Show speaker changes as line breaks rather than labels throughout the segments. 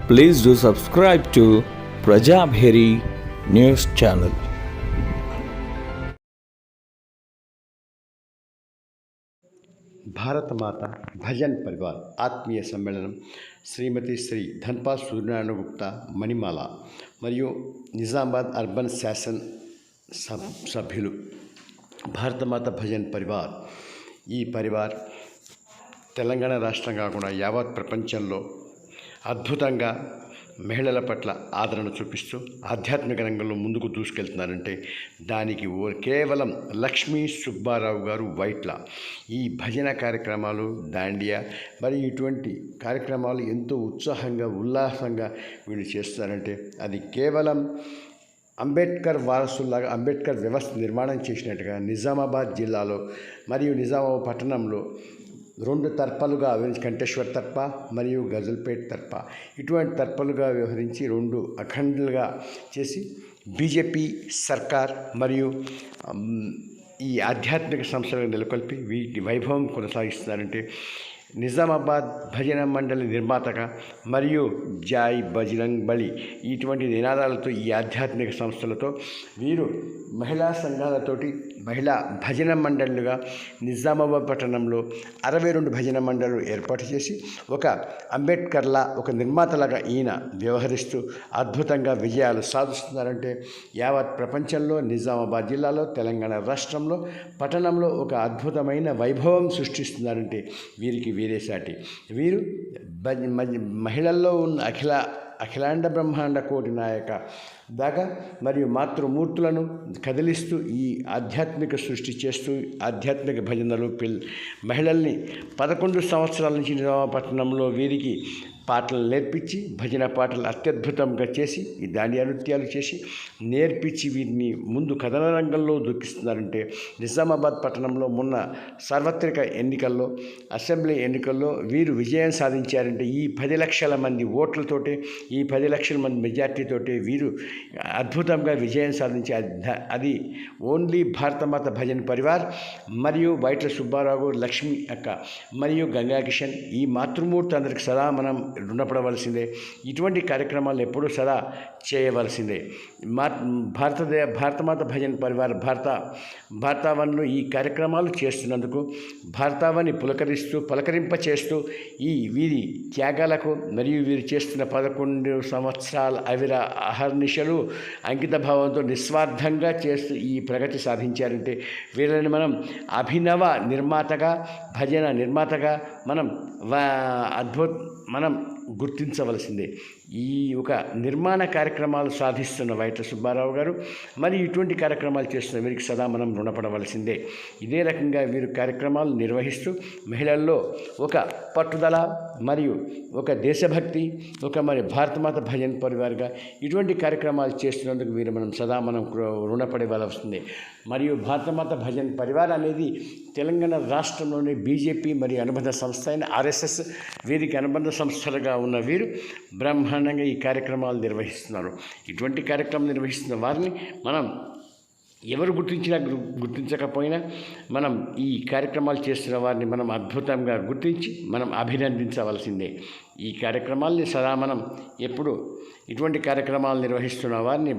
Please do subscribe to Prajabheri News Channel.
భారత మాత భజన్ పరివార్ ఆత్మీయ సమ్మేళనం శ్రీమతి శ్రీ ధన్పాల్ సూర్యనారాయణ గుప్తా మణిమాల మరియు నిజామాబాద్ అర్బన్ శాసన్ సభ్యులు భారత మాత భజన్ పరివార్ ఈ పరివార్ తెలంగాణ రాష్ట్రం కాకుండా యావత్ ప్రపంచంలో అద్భుతంగా మహిళల పట్ల ఆదరణ చూపిస్తూ ఆధ్యాత్మిక రంగంలో ముందుకు దూసుకెళ్తున్నారంటే దానికి కేవలం లక్ష్మీ సుబ్బారావు గారు వైట్ల ఈ భజన కార్యక్రమాలు దాండియా మరి ఇటువంటి కార్యక్రమాలు ఎంతో ఉత్సాహంగా ఉల్లాసంగా వీళ్ళు చేస్తున్నారంటే అది కేవలం అంబేద్కర్ వారసులాగా అంబేద్కర్ వ్యవస్థ నిర్మాణం చేసినట్టుగా నిజామాబాద్ జిల్లాలో మరియు నిజామాబాద్ పట్టణంలో రెండు తర్పాలుగా కంటేశ్వర్ తర్ప మరియు గజల్పేట్ తర్ప ఇటువంటి తర్పాలుగా వ్యవహరించి రెండు అఖండాలుగా చేసి బీజేపీ సర్కార్ మరియు ఈ ఆధ్యాత్మిక సంస్థలను నెలకొల్పి వీటి వైభవం కొనసాగిస్తున్నారంటే నిజామాబాద్ భజన మండలి నిర్మాతగా మరియు జాయ్ బజరంగ్ బలి ఇటువంటి నినాదాలతో ఈ ఆధ్యాత్మిక సంస్థలతో వీరు మహిళా సంఘాలతోటి మహిళా భజన మండళ్లుగా నిజామాబాద్ పట్టణంలో 62 భజన మండళ్లు ఏర్పాటు చేసి ఒక అంబేద్కర్లా ఒక నిర్మాతలాగా ఈయన వ్యవహరిస్తూ అద్భుతంగా విజయాలు సాధిస్తున్నారంటే యావత్ ప్రపంచంలో నిజామాబాద్ జిల్లాలో తెలంగాణ రాష్ట్రంలో పట్టణంలో ఒక అద్భుతమైన వైభవం సృష్టిస్తున్నారంటే వీరికి వీరే సాటి వీరు మహిళల్లో ఉన్న అఖిలాండ బ్రహ్మాండ కోటి నాయక దాకా మరియు మాతృమూర్తులను కదిలిస్తూ ఈ ఆధ్యాత్మిక సృష్టి చేస్తూ ఆధ్యాత్మిక భజనలు మహిళల్ని 11 సంవత్సరాల నుంచి నిజామాబాద్పట్నంలో వీరికి పాటలు నేర్పించి భజన పాటలు అత్యద్భుతంగా చేసి ఈ దాండియా నృత్యాలు చేసి నేర్పించి వీరిని ముందు కథన రంగంలో దూకిస్తున్నారంటే నిజామాబాద్ పట్టణంలో మొన్న సార్వత్రిక ఎన్నికల్లో అసెంబ్లీ ఎన్నికల్లో వీరు విజయం సాధించారంటే ఈ 10 లక్షల మంది ఓట్లతోటి ఈ 10 లక్షల మంది మెజార్టీతోటి వీరు అద్భుతంగా విజయం సాధించి అది ఓన్లీ భారతమాత భజన్ పరివార్ మరియు వైట్ల సుబ్బారావు లక్ష్మి అక్క మరియు గంగా కిషన్ ఈ మాతృమూర్తి అందరికి సదా మనం రుణపడవలసిందే. ఇటువంటి కార్యక్రమాలు ఎప్పుడూ సదా చేయవలసిందే. భారతమాత భజన్ పరివార్ భారతావన్లో ఈ కార్యక్రమాలు చేస్తున్నందుకు భారతావని పలకరింప చేస్తూ ఈ వీరి త్యాగాలకు మరియు వీరు చేస్తున్న 11 సంవత్సరాల అహర్నిశలు అంకిత భావంతో నిస్వార్థంగా చేస్తూ ఈ ప్రగతి సాధించారంటే వీళ్ళని మనం అభినవ నిర్మాతగా భజన నిర్మాతగా మనం గుర్తించవలసిందే. ఈ ఒక నిర్మాణ కార్యక్రమాలు సాధిస్తున్న వైట్ల సుబ్బారావు గారు మరి ఇటువంటి కార్యక్రమాలు చేస్తున్న వీరికి సదా మనం రుణపడవలసిందే. ఇదే రకంగా వీరు కార్యక్రమాలు నిర్వహిస్తూ మహిళల్లో ఒక పట్టుదల మరియు ఒక దేశభక్తి మరి భారతమాత భజన్ పరివార్గా ఇటువంటి కార్యక్రమాలు చేస్తున్నందుకు వీరు మనం రుణపడవలసిందే. మరియు భారతమాత భజన్ పరివార్ అనేది తెలంగాణ రాష్ట్రంలోని బీజేపీ మరియు అనుబంధ సంస్థ అయిన ఆర్ఎస్ఎస్ వీరికి అనుబంధ సంస్థలుగా ఉన్న వీరు బ్రహ్మాండంగా ఈ కార్యక్రమాలు నిర్వహిస్తున్నారు. ఇటువంటి కార్యక్రమం నిర్వహిస్తున్న వారిని మనం ఎవరు గుర్తించకపోయినా మనం ఈ కార్యక్రమాలు చేస్తున్న వారిని మనం అద్భుతంగా గుర్తించి మనం అభినందించవలసిందే. ఈ కార్యక్రమాల్ని సదా మనం ఎప్పుడు ఇటువంటి కార్యక్రమాలు నిర్వహిస్తున్న వారిని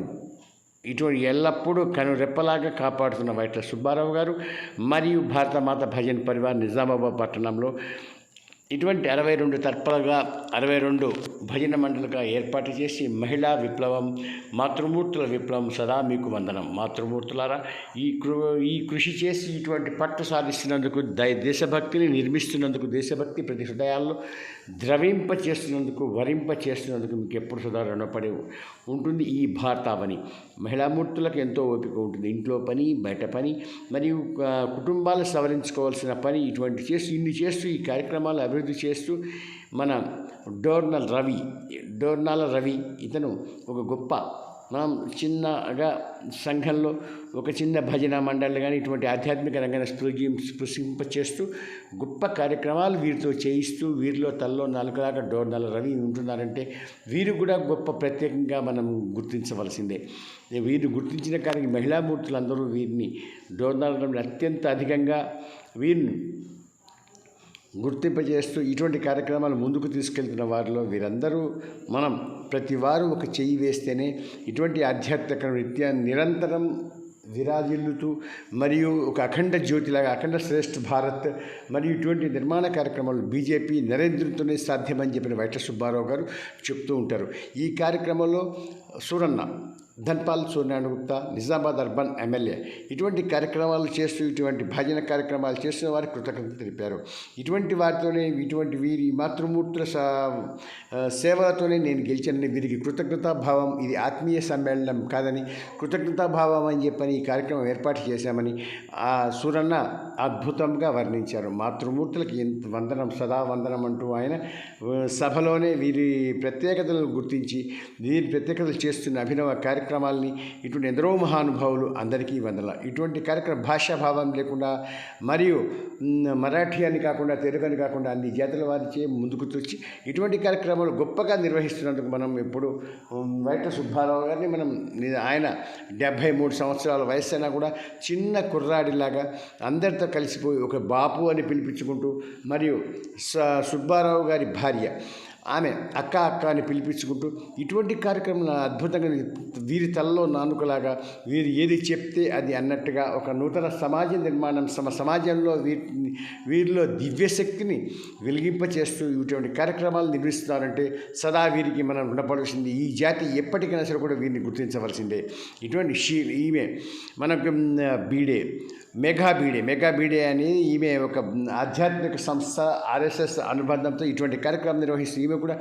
ఇటువంటి ఎల్లప్పుడూ కనురెప్పలాగా కాపాడుతున్న వైట్ల సుబ్బారావు గారు మరియు భారతమాత భజన్ పరివార్ నిజామాబాద్ పట్టణంలో ఇటువంటి 62 తర్పాలుగా 62 భజన మండలుగా ఏర్పాటు చేసి మహిళా విప్లవం మాతృమూర్తుల విప్లవం సదా మీకు వందనం. మాతృమూర్తులారా ఈ కృషి చేసి ఇటువంటి పట్టు సాధిస్తున్నందుకు దేశభక్తిని నిర్మిస్తున్నందుకు దేశభక్తి ప్రతి హృదయాల్లో ద్రవింప చేస్తున్నందుకు వరింప చేస్తున్నందుకు మీకు ఎప్పుడు సదా రుణపడి ఉంటుంది. ఈ భారతావని మహిళామూర్తులకు ఎంతో ఓపిక ఉంటుంది. ఇంట్లో పని బయట పని మరియు కుటుంబాలు సవరించుకోవాల్సిన పని ఇన్ని చేస్తూ ఈ కార్యక్రమాలు అభివృద్ధి చేస్తూ మన డోర్నాల రవి ఇతను ఒక గొప్ప మనం చిన్నగా సంఘంలో ఒక చిన్న భజన మండలి కానీ ఇటువంటి ఆధ్యాత్మిక రంగాన్ని స్పృశింప చేస్తూ గొప్ప కార్యక్రమాలు వీరితో చేయిస్తూ వీరిలో తల్లో 4 దాకా డోర్నాల రవి ఉంటున్నారంటే వీరు కూడా గొప్ప ప్రత్యేకంగా మనం గుర్తించవలసిందే. వీరు గుర్తించిన కానీ మహిళామూర్తులందరూ వీరిని డోర్నాల రవిని అత్యంత అధికంగా వీరిని గుర్తింపజేస్తూ ఇటువంటి కార్యక్రమాలు ముందుకు తీసుకెళ్తున్న వారిలో వీరందరూ మనం ప్రతి వారు ఒక చెయ్యి వేస్తేనే ఇటువంటి ఆధ్యాత్మిక నృత్య నిరంతరం విరాజిల్లుతూ మరియు ఒక అఖండ జ్యోతిలాగా అఖండ శ్రేష్ఠ భారత్ మరియు ఇటువంటి నిర్మాణ కార్యక్రమాలు బీజేపీ నరేంద్రతోనే సాధ్యమని చెప్పిన వైట్ల సుబ్బారావు గారు చెప్తూ ఉంటారు. ఈ కార్యక్రమంలో సూరన్న ధన్పాల్ సూర్యనారాయణ గుప్తా నిజామాబాద్ అర్బన్ ఎమ్మెల్యే ఇటువంటి కార్యక్రమాలు చేస్తూ ఇటువంటి భజన కార్యక్రమాలు చేస్తున్న వారికి కృతజ్ఞత తెలిపారు. ఇటువంటి వారితోనే ఇటువంటి వీరి మాతృమూర్తుల సేవలతోనే నేను గెలిచానని వీరికి కృతజ్ఞతాభావం, ఇది ఆత్మీయ సమ్మేళనం కాదని కృతజ్ఞతాభావం అని చెప్పని ఈ కార్యక్రమం ఏర్పాటు చేశామని సూరన్న అద్భుతంగా వర్ణించారు. మాతృమూర్తులకి ఎంత వందనం, సదా వందనం అంటూ ఆయన సభలోనే వీరి ప్రత్యేకతలను గుర్తించి వీరి ప్రత్యేకతలు చేస్తున్న అభినవ కార్యక్రమాలని ఇటువంటి ఎందరో మహానుభావులు అందరికీ వందల. ఇటువంటి కార్యక్రమం భాషాభావం లేకుండా మరియు మరాఠీ అని కాకుండా తెలుగు అని కాకుండా అన్ని జాతుల వారిచే ముందుకు తెచ్చి ఇటువంటి కార్యక్రమాలు గొప్పగా నిర్వహిస్తున్నందుకు మనం ఎప్పుడు వైట్ల సుబ్బారావు గారిని మనం ఆయన 73 సంవత్సరాల వయసు అయినా కూడా చిన్న కుర్రాడిలాగా అందరితో కలిసిపోయి ఒక బాపు అని పిలిపించుకుంటూ మరియు సుబ్బారావు గారి భార్య ఆమె అక్క అని పిలిపించుకుంటూ ఇటువంటి కార్యక్రమం అద్భుతంగా వీరి తలలో నానుకలాగా వీరు ఏది చెప్తే అది అన్నట్టుగా ఒక నూతన సమాజ నిర్మాణం సమాజంలో వీరిలో దివ్యశక్తిని వెలిగింపచేస్తూ ఇటువంటి కార్యక్రమాలు నిర్వహిస్తున్నారంటే సదా వీరికి మనం రుణపడాల్సింది. ఈ జాతి ఎప్పటికైనా సరే కూడా వీరిని గుర్తించవలసిందే. ఇటువంటి ఈమె మనకు మెగా బీడే అనేది ఈమె ఒక ఆధ్యాత్మిక సంస్థ ఆర్ఎస్ఎస్ అనుబంధంతో ఇటువంటి కార్యక్రమం నిర్వహిస్తూ ఈమె కూడా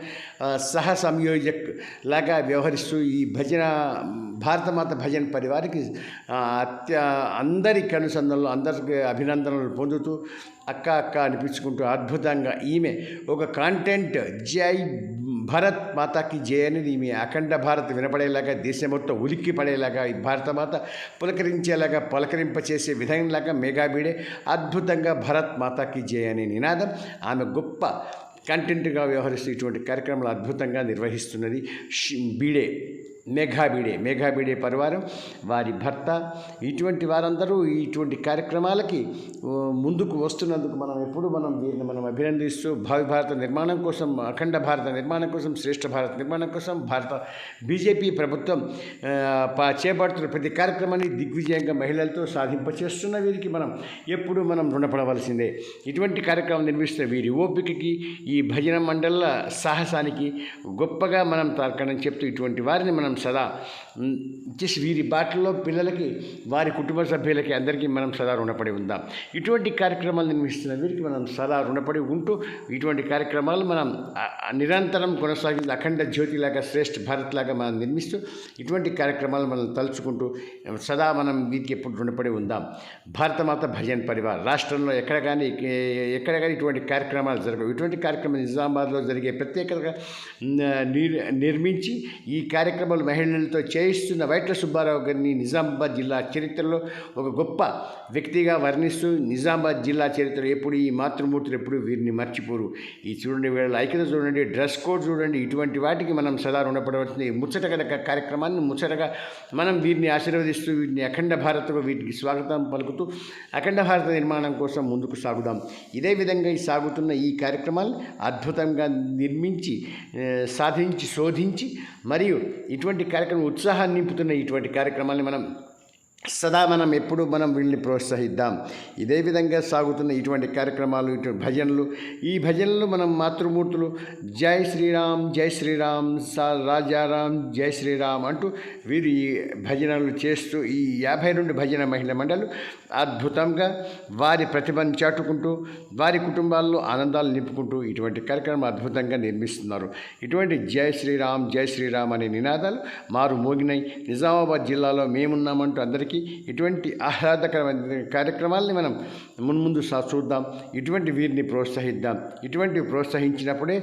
సహ సంయోజక్ లాగా వ్యవహరిస్తూ ఈ భారతమాత భజన పరివారికి అందరి కనుసంధానంలో అందరికి అభినందనలు పొందుతూ అక్క అనిపించుకుంటూ అద్భుతంగా ఈమె ఒక కాంటెంట్ జై భారత్ మాతాకి జై అనేది ఈమె అఖండ భారత్ వినపడేలాగా దేశం మొత్తం ఉలిక్కి పడేలాగా ఈ భారతమాత పులకరించేలాగా పలకరింపచేసే విధంలాగా మెగా బీడే అద్భుతంగా భారత్ మాతాకి జై అనే నినాదం ఆమె గొప్ప కంటెంట్గా వ్యవహరిస్తూ ఇటువంటి కార్యక్రమాలు అద్భుతంగా నిర్వహిస్తున్నది మెగా బీడే పరివారం, వారి భర్త, ఇటువంటి వారందరూ ఇటువంటి కార్యక్రమాలకి ముందుకు వస్తున్నందుకు మనం ఎప్పుడు వీరిని మనం అభినందిస్తూ భావి భారత నిర్మాణం కోసం, అఖండ భారత నిర్మాణం కోసం, శ్రేష్ఠ భారత నిర్మాణం కోసం బీజేపీ ప్రభుత్వం చేపడుతున్న ప్రతి కార్యక్రమాన్ని దిగ్విజయంగా మహిళలతో సాధింపచేస్తున్న వీరికి మనం ఎప్పుడు రుణపడవలసిందే. ఇటువంటి కార్యక్రమం నిర్వహిస్తున్న వీరి ఓపికకి, ఈ భజన మండళ్ళ సాహసానికి గొప్పగా మనం తార్కాణం చెప్తూ ఇటువంటి వారిని మనం సదా చేసి వీరి బాటల్లో పిల్లలకి, వారి కుటుంబ సభ్యులకి అందరికీ మనం సదా రుణపడి ఉందాం. ఇటువంటి కార్యక్రమాలు నిర్వహిస్తున్న వీరికి మనం సదా రుణపడి ఉంటూ ఇటువంటి కార్యక్రమాలు మనం నిరంతరం కొనసాగించి అఖండ జ్యోతిలాగా శ్రేష్ఠ భారత్ లాగా మనం నిర్మిస్తూ ఇటువంటి కార్యక్రమాలు మనం తలుచుకుంటూ సదా మనం వీరికి ఎప్పుడు రుణపడి ఉందాం. భారతమాత భజన్ పరివార్ రాష్ట్రంలో ఎక్కడ కానీ ఇటువంటి కార్యక్రమాలు జరగవు. ఇటువంటి కార్యక్రమం నిజామాబాద్లో జరిగే ప్రత్యేకతగా నిర్మించి ఈ కార్యక్రమాలు మహిళలతో చేయిస్తున్న వైట్ల సుబ్బారావు గారిని నిజామాబాద్ జిల్లా చరిత్రలో ఒక గొప్ప వ్యక్తిగా వర్ణిస్తూ నిజామాబాద్ జిల్లా చరిత్ర ఎప్పుడు ఈ మాతృమూర్తులు ఎప్పుడు వీరిని మర్చిపోరు. ఈ చూడండి, వీళ్ళ ఐక్యత చూడండి, డ్రెస్ కోడ్ చూడండి, ఇటువంటి వాటికి మనం సదా రుణపడవలసింది. ముచ్చటగా కార్యక్రమాన్ని ముచ్చటగా మనం వీరిని ఆశీర్వదిస్తూ వీరిని అఖండ భారత్కు వీటికి స్వాగతం పలుకుతూ అఖండ భారత నిర్మాణం కోసం ముందుకు సాగుదాం. ఇదే విధంగా సాగుతున్న ఈ కార్యక్రమాలు అద్భుతంగా నిర్మించి సాధించి శోధించి మరియు ఇటువంటి కార్యక్రమం ఉత్సాహాన్ని నింపుతున్న ఇటువంటి కార్యక్రమాన్ని సదా ఎప్పుడు వీళ్ళని ప్రోత్సహిద్దాం. ఇదే విధంగా సాగుతున్న ఇటువంటి కార్యక్రమాలు, ఇటువంటి భజనలు, ఈ భజనలు మనం మాతృమూర్తులు జై శ్రీరామ్ జై శ్రీరామ్ రాజారాం జై శ్రీరామ్ అంటూ వీరు ఈ భజనలు చేస్తూ ఈ 52 భజన మహిళా మండలు అద్భుతంగా వారి ప్రతిభను చాటుకుంటూ వారి కుటుంబాల్లో ఆనందాలు నింపుకుంటూ ఇటువంటి కార్యక్రమం అద్భుతంగా నిర్మిస్తున్నారు. ఇటువంటి జై శ్రీరామ్ అనే నినాదాలు మారు మోగినాయి. నిజామాబాద్ జిల్లాలో మేమున్నామంటూ అందరికీ ఇటువంటి ఆహ్లాదకరమైన కార్యక్రమాలని మనం మున్ముందు చూద్దాం. ఇటువంటి వీరిని ప్రోత్సహిద్దాం. ఇటువంటి ప్రోత్సహించినప్పుడే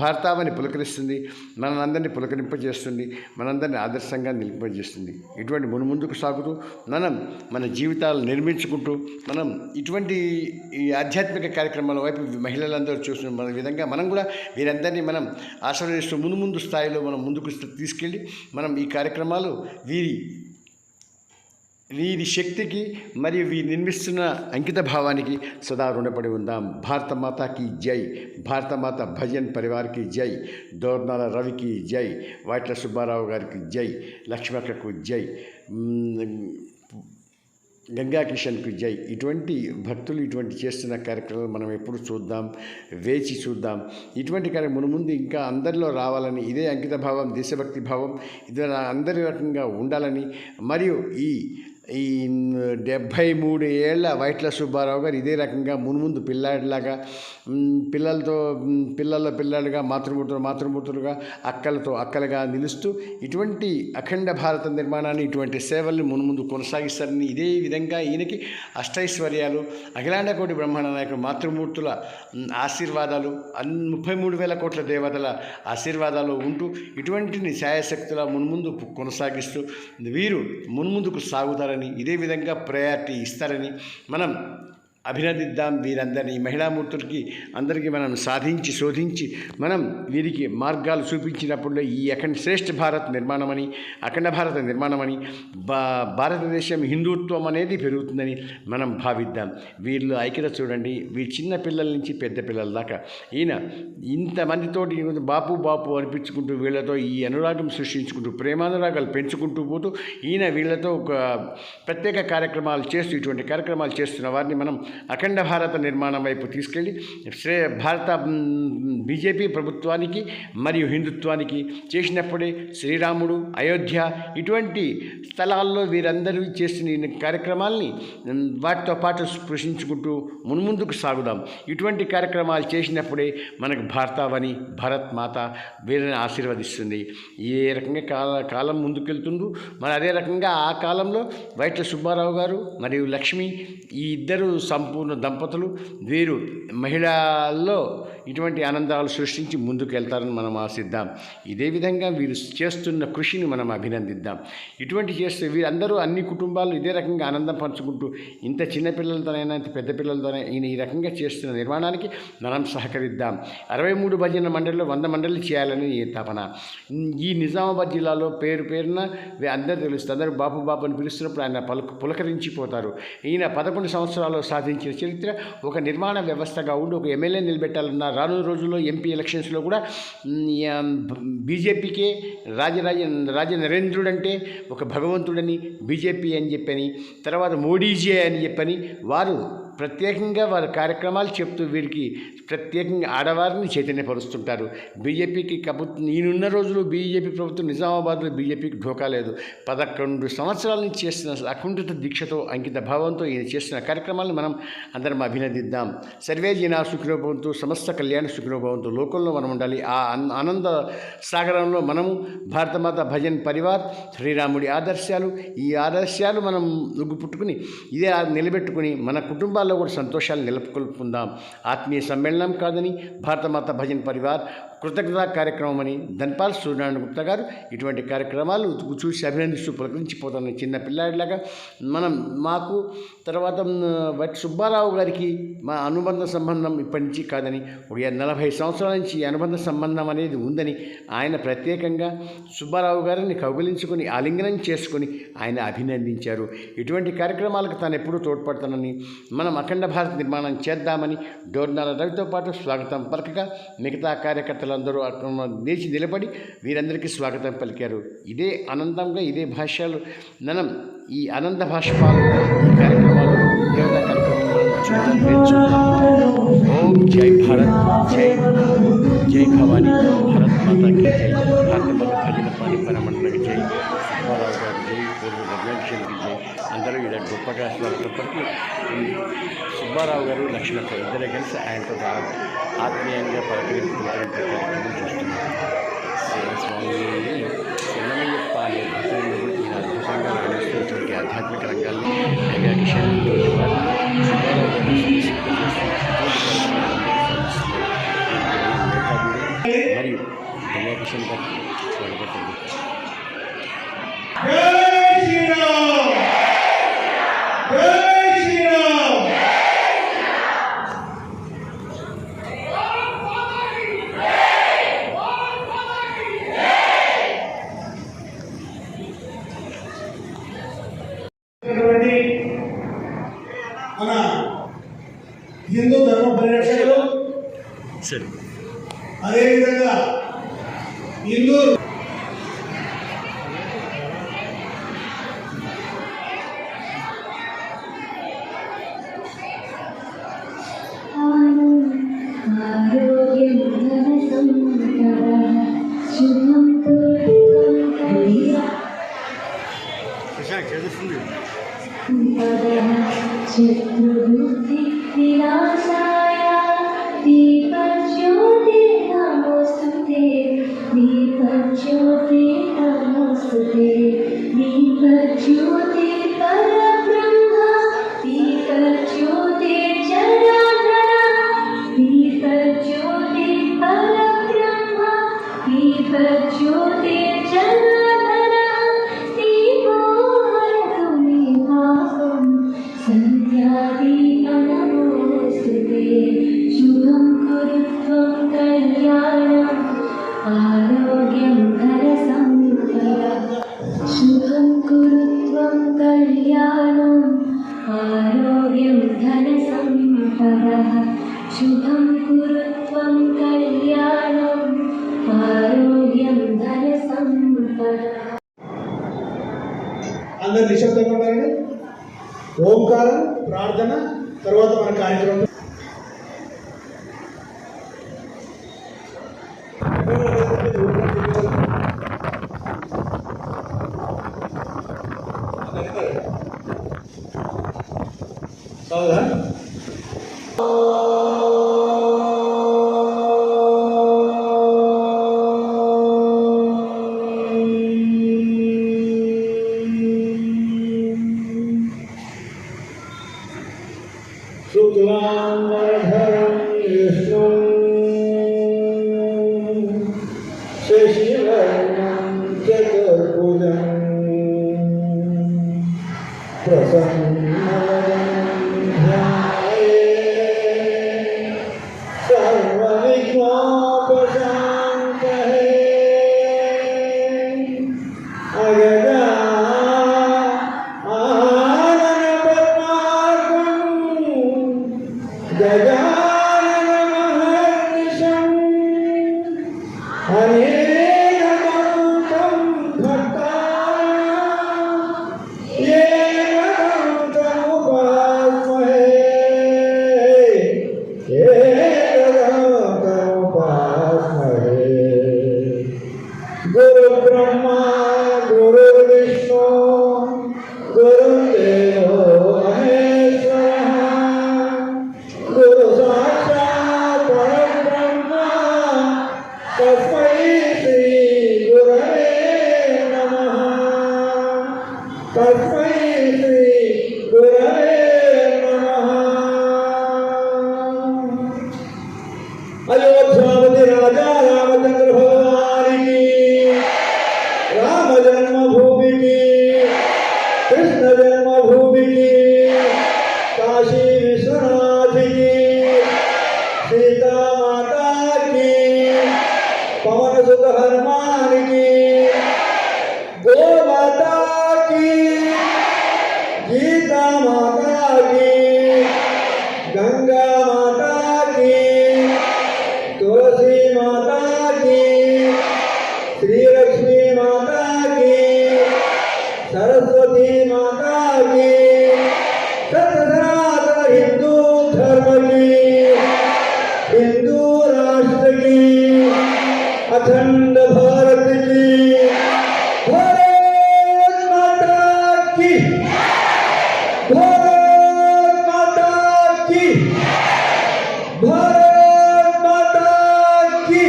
భారతావని పులకరిస్తుంది, మనందరినీ పులకరింపజేస్తుంది, మనందరినీ ఆదర్శంగా నిలిపజేస్తుంది. ఇటువంటి మున్ముందుకు సాగుతూ మన జీవితాలు నిర్మించుకుంటూ ఇటువంటి ఈ ఆధ్యాత్మిక కార్యక్రమాల వైపు మహిళలందరూ చూస్తున్న విధంగా మనం కూడా వీరందరినీ ఆశీర్వదిస్తూ ముందు స్థాయిలో ముందుకు తీసుకెళ్ళి ఈ కార్యక్రమాలు వీరి వీరి శక్తికి మరియు వీరు నిర్మిస్తున్న అంకిత భావానికి సదా రుణపడి ఉందాం. భారతమాతకి జై, భారతమాత భజన్ పరివార్కి జై, దోర్నాల రవికి జై, వాట్ల సుబ్బారావు గారికి జై, లక్ష్మక్కకు జై, గంగా కిషన్కు జై. ఇటువంటి భక్తులు ఇటువంటి చేస్తున్న కార్యక్రమాలు మనం ఎప్పుడు చూద్దాం, వేచి చూద్దాం. ఇటువంటి కార్యక్రమం ముందు ఇంకా అందరిలో రావాలని, ఇదే అంకిత భావం, దేశభక్తి భావం ఇది అందరి రకంగా ఉండాలని, మరియు ఈ 73 ఏళ్ల వైట్ల సుబ్బారావు గారు ఇదే రకంగా మున్ముందు పిల్లాడిలాగా పిల్లలుగా మాతృమూర్తులుగా అక్కలతో అక్కలుగా నిలుస్తూ ఇటువంటి అఖండ భారత నిర్మాణాన్ని, ఇటువంటి సేవల్ని మున్ముందు కొనసాగిస్తారని, ఇదే విధంగా ఈయనకి అష్టైశ్వర్యాలు, అఖిలాండ కోటి బ్రహ్మాండ నాయకుడు మాతృమూర్తుల ఆశీర్వాదాలు, 33,000 కోట్ల దేవతల ఆశీర్వాదాలు ఉంటూ ఇటువంటిని ఛాయాశక్తుల మున్ముందు కొనసాగిస్తూ వీరు మున్ముందుకు సాగుతారని, ఇదే విధంగా ప్రయారిటీ ఇస్తారని మనం అభినందిద్దాం. వీరందరినీ మహిళామూర్తులకి అందరికీ మనం శోధించి మనం వీరికి మార్గాలు చూపించినప్పుడు ఈ శ్రేష్ఠ భారత్ నిర్మాణమని, అఖండ భారత నిర్మాణమని, భారతదేశం హిందుత్వం అనేది పెరుగుతుందని మనం భావిద్దాం. వీళ్ళు ఐక్యత చూడండి, వీరి చిన్న పిల్లల నుంచి పెద్ద పిల్లల దాకా ఈయన ఇంతమందితోటి బాపు అనిపించుకుంటూ వీళ్ళతో ఈ అనురాగం సృష్టించుకుంటూ ప్రేమానురాగాలు పెంచుకుంటూ పోతూ ఈయన వీళ్ళతో ఒక ప్రత్యేక కార్యక్రమాలు చేస్తూ ఇటువంటి కార్యక్రమాలు చేస్తున్న వారిని మనం అఖండ భారత నిర్మాణం వైపు తీసుకెళ్ళి భారత బీజేపీ ప్రభుత్వానికి మరియు హిందుత్వానికి చేసినప్పుడే శ్రీరాముడు, అయోధ్య ఇటువంటి స్థలాల్లో వీరందరూ చేసిన కార్యక్రమాల్ని వాటితో పాటు స్పృశించుకుంటూ మున్ముందుకు సాగుదాం. ఇటువంటి కార్యక్రమాలు చేసినప్పుడే మనకు భారతావని, భారత్ మాత వీరిని ఆశీర్వదిస్తుంది. ఏ రకంగా కాలం ముందుకెళ్తుందో మరి అదే రకంగా ఆ కాలంలో వైట్ల సుబ్బారావు గారు మరియు లక్ష్మి ఈ ఇద్దరు సంపూర్ణ దంపతులు వీరు మహిళల్లో ఇటువంటి ఆనందాలు సృష్టించి ముందుకు వెళ్తారని మనం ఆశిద్దాం. ఇదే విధంగా వీరు చేస్తున్న కృషిని మనం అభినందిద్దాం. ఇటువంటి చేస్తే వీరందరూ అన్ని కుటుంబాలు ఇదే రకంగా ఆనందం పంచుకుంటూ ఇంత చిన్నపిల్లలతోనైనా ఇంత పెద్ద పిల్లలతోనే ఈయన ఈ రకంగా చేస్తున్న నిర్మాణానికి మనం సహకరిద్దాం. 63 భజన మండలిలో 100 మండలి చేయాలని తపన. ఈ నిజామాబాద్ జిల్లాలో పేరున అందరూ తెలుస్తుంది. అందరూ బాపు అని పిలుస్తున్నప్పుడు ఆయన పులకరించిపోతారు. ఈయన 11 సంవత్సరాలు సాధించిన చరిత్ర, ఒక నిర్మాణ వ్యవస్థగా ఉండి ఒక ఎమ్మెల్యే నిలబెట్టాలన్న రానున్న రోజుల్లో ఎంపీ ఎలక్షన్స్లో కూడా బీజేపీకే రాజ నరేంద్రుడు అంటే ఒక భగవంతుడని బీజేపీ అని చెప్పని, తర్వాత మోడీజీ అని చెప్పని వారు ప్రత్యేకంగా వారి కార్యక్రమాలు చెప్తూ వీరికి ప్రత్యేకంగా ఆడవారిని చైతన్యపరుస్తుంటారు. బీజేపీకి ఈయనున్న రోజులు బీజేపీ ప్రభుత్వం నిజామాబాద్లో బీజేపీకి ఢోకా లేదు. 11 సంవత్సరాల నుంచి చేస్తున్న అకుంఠిత దీక్షతో అంకిత భావంతో ఈయన చేస్తున్న కార్యక్రమాలను మనం అందరం అభినందిద్దాం. సర్వే జనా సుఖినో భవంతు, సమస్త కళ్యాణ సుఖినో భవంతు. లోకంలో మనం ఉండాలి. ఆ ఆనంద సాగరంలో మనము భారతమాత భజన్ పరివార్, శ్రీరాముడి ఆదర్శాలు, ఈ ఆదర్శాలు మనం పుట్టుకుని ఇదే నిలబెట్టుకుని మన కుటుంబాల్లో కూడా సంతోషాలు నెలకొల్పుకుందాం. ఆత్మీయ సమ్మేళనం కాదని భారతమాత భజన్ పరివార్ కృతజ్ఞతా కార్యక్రమం అని ధన్పాల్ సూర్యనారాయణ గుప్తా గారు ఇటువంటి కార్యక్రమాలు చూసి అభినందిస్తూ పులకరించిపోతున్న చిన్న పిల్లాడిలాగా మాకు తర్వాత వైట్ సుబ్బారావు గారికి మా అనుబంధ సంబంధం ఇప్పటి నుంచి కాదని, ఒక 40 సంవత్సరాల నుంచి అనుబంధ సంబంధం అనేది ఉందని ఆయన ప్రత్యేకంగా సుబ్బారావు గారిని కౌగిలించుకొని ఆలింగనం చేసుకొని ఆయన అభినందించారు. ఇటువంటి కార్యక్రమాలకు తాను ఎప్పుడూ తోడ్పడతానని, మనం అఖండ భారత నిర్మాణం చేద్దామని డోర్నాల రవితో పాటు స్వాగతం పలకగా మిగతా కార్యకర్తలందరూ లేచి నిలబడి వీరందరికీ స్వాగతం పలికారు. ఇదే ఆనందంగా ఇదే భాష్యాలు మనం ఈ ఆనంద భాష్పాలు ఈ కార్యక్రమాలు దేవతా కార్యక్రమాలు ఓం జై భారత్, జై భవానీ, భారత్ మాతాకి జై, భారత భజన పాని పరమండలకి జై, సుబ్బారావు గారు జై, రఘువంశీకి జై. అందరూ ఇలా గొప్పగా స్వాగతప్పటికీ సుబ్బారావు గారు, లక్ష్మక్క ఇద్దరే కలిసి ఆయనతో ఆత్మీయంగా పలకరించుకుంటారని కార్యక్రమం చూస్తున్నారు. స్వామి చిన్నమయ్యప్ప అనే భక్తులు కూడా ఈయన అద్భుతంగా రాణిస్తున్నటువంటి ఆధ్యాత్మిక రంగాల్ని గంగా కిషన్ మరియు గంగా కిషన్ గారికి స్వాగతం. సరే.
అదేవిధంగా ఇందూరు
చతుర్బుద్ధి వినాశాయ దీపజ్యోతి నమోస్తుతే దీపజ్యోతి నమోస్తుతే దీపజ్యోతి పరబ్రహ్మ దీపజ్యోతి జనార్దన దీపజ్యోతి పరబ్రహ్మ దీపజ్యోతి జనార్దన దీపో హరతు మే పాపం సంధ్యాదీపనమోస్తుతే శుభం కురు త్వం కళ్యాణం ఆరోగ్యం ధర సంపద శుభం కురు త్వం కళ్యాణం ఆరోగ్యం ధన సంపద శుభం కురు త్వం కళ్యాణం ఆరోగ్యం ధన సంపద.
అందరు నిశ్శబ్దంగా ఉండాలండి. ఓంకారం ప్రార్థన తర్వాత మన కార్యక్రమం. అవునా? శుక్లాంబరధరం విష్ణుం శశివర్ణం చతుర్భుజం ప్రసన్నవదనం ధ్యాయేత్ సర్వవిఘ్నోపశాంతయే. అగజా గజాననమహర్నిశం అనేకదంతం భక్తానాం ఏకదంతముపాస్మహే ఏకదంతముపాస్మహే. గురు బ్రహ్మా గురు విష్ణు గురుదేవో మహేశ్వరః గురు సాక్షాత్ పరబ్రహ్మ తస్మై శ్రీ గురవే నమః తస్మై శ్రీ గురవే నమః. అయోధ్యాపతి రాజా రామచంద్ర భగవానికి రామ జన్మభూమికి కృష్ణ జన్మభూమికి కాశీ విశ్వనాథికి సీతామాతాకి పవన సుత హనుమానికి గోమాతాకి గీతా మాతాకి గంగా మాతాకి తులసి మాతాకి శ్రీలక్ష్మీ మాతాకి सरस्वती माता की सनातन हिंदू धर्म की हिंदू राष्ट्र की अखंड भारत की भारत माता की भारत माता की भारत माता की.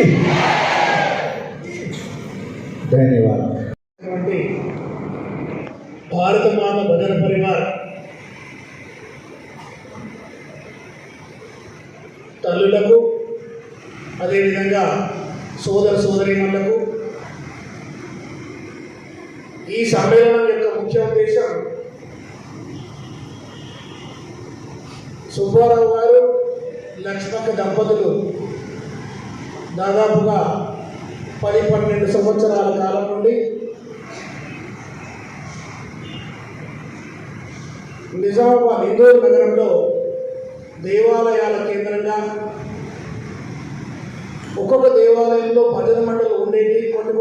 धन्यवाद. భారత మాత భజన పరివార్ తల్లులకు అదేవిధంగా సోదర సోదరీమణులకు ఈ సమ్మేళనం యొక్క ముఖ్య ఉద్దేశం సుబ్బారావు గారు లక్ష్మక్క దంపతులు దాదాపుగా 10-12 సంవత్సరాల కాలం నుండి నిజామాబాద్ ఇందూరు నగరంలో దేవాలయాల కేంద్రంగా ఒక్కొక్క దేవాలయంలో భజన మండలి ఉండేవి, కొన్ని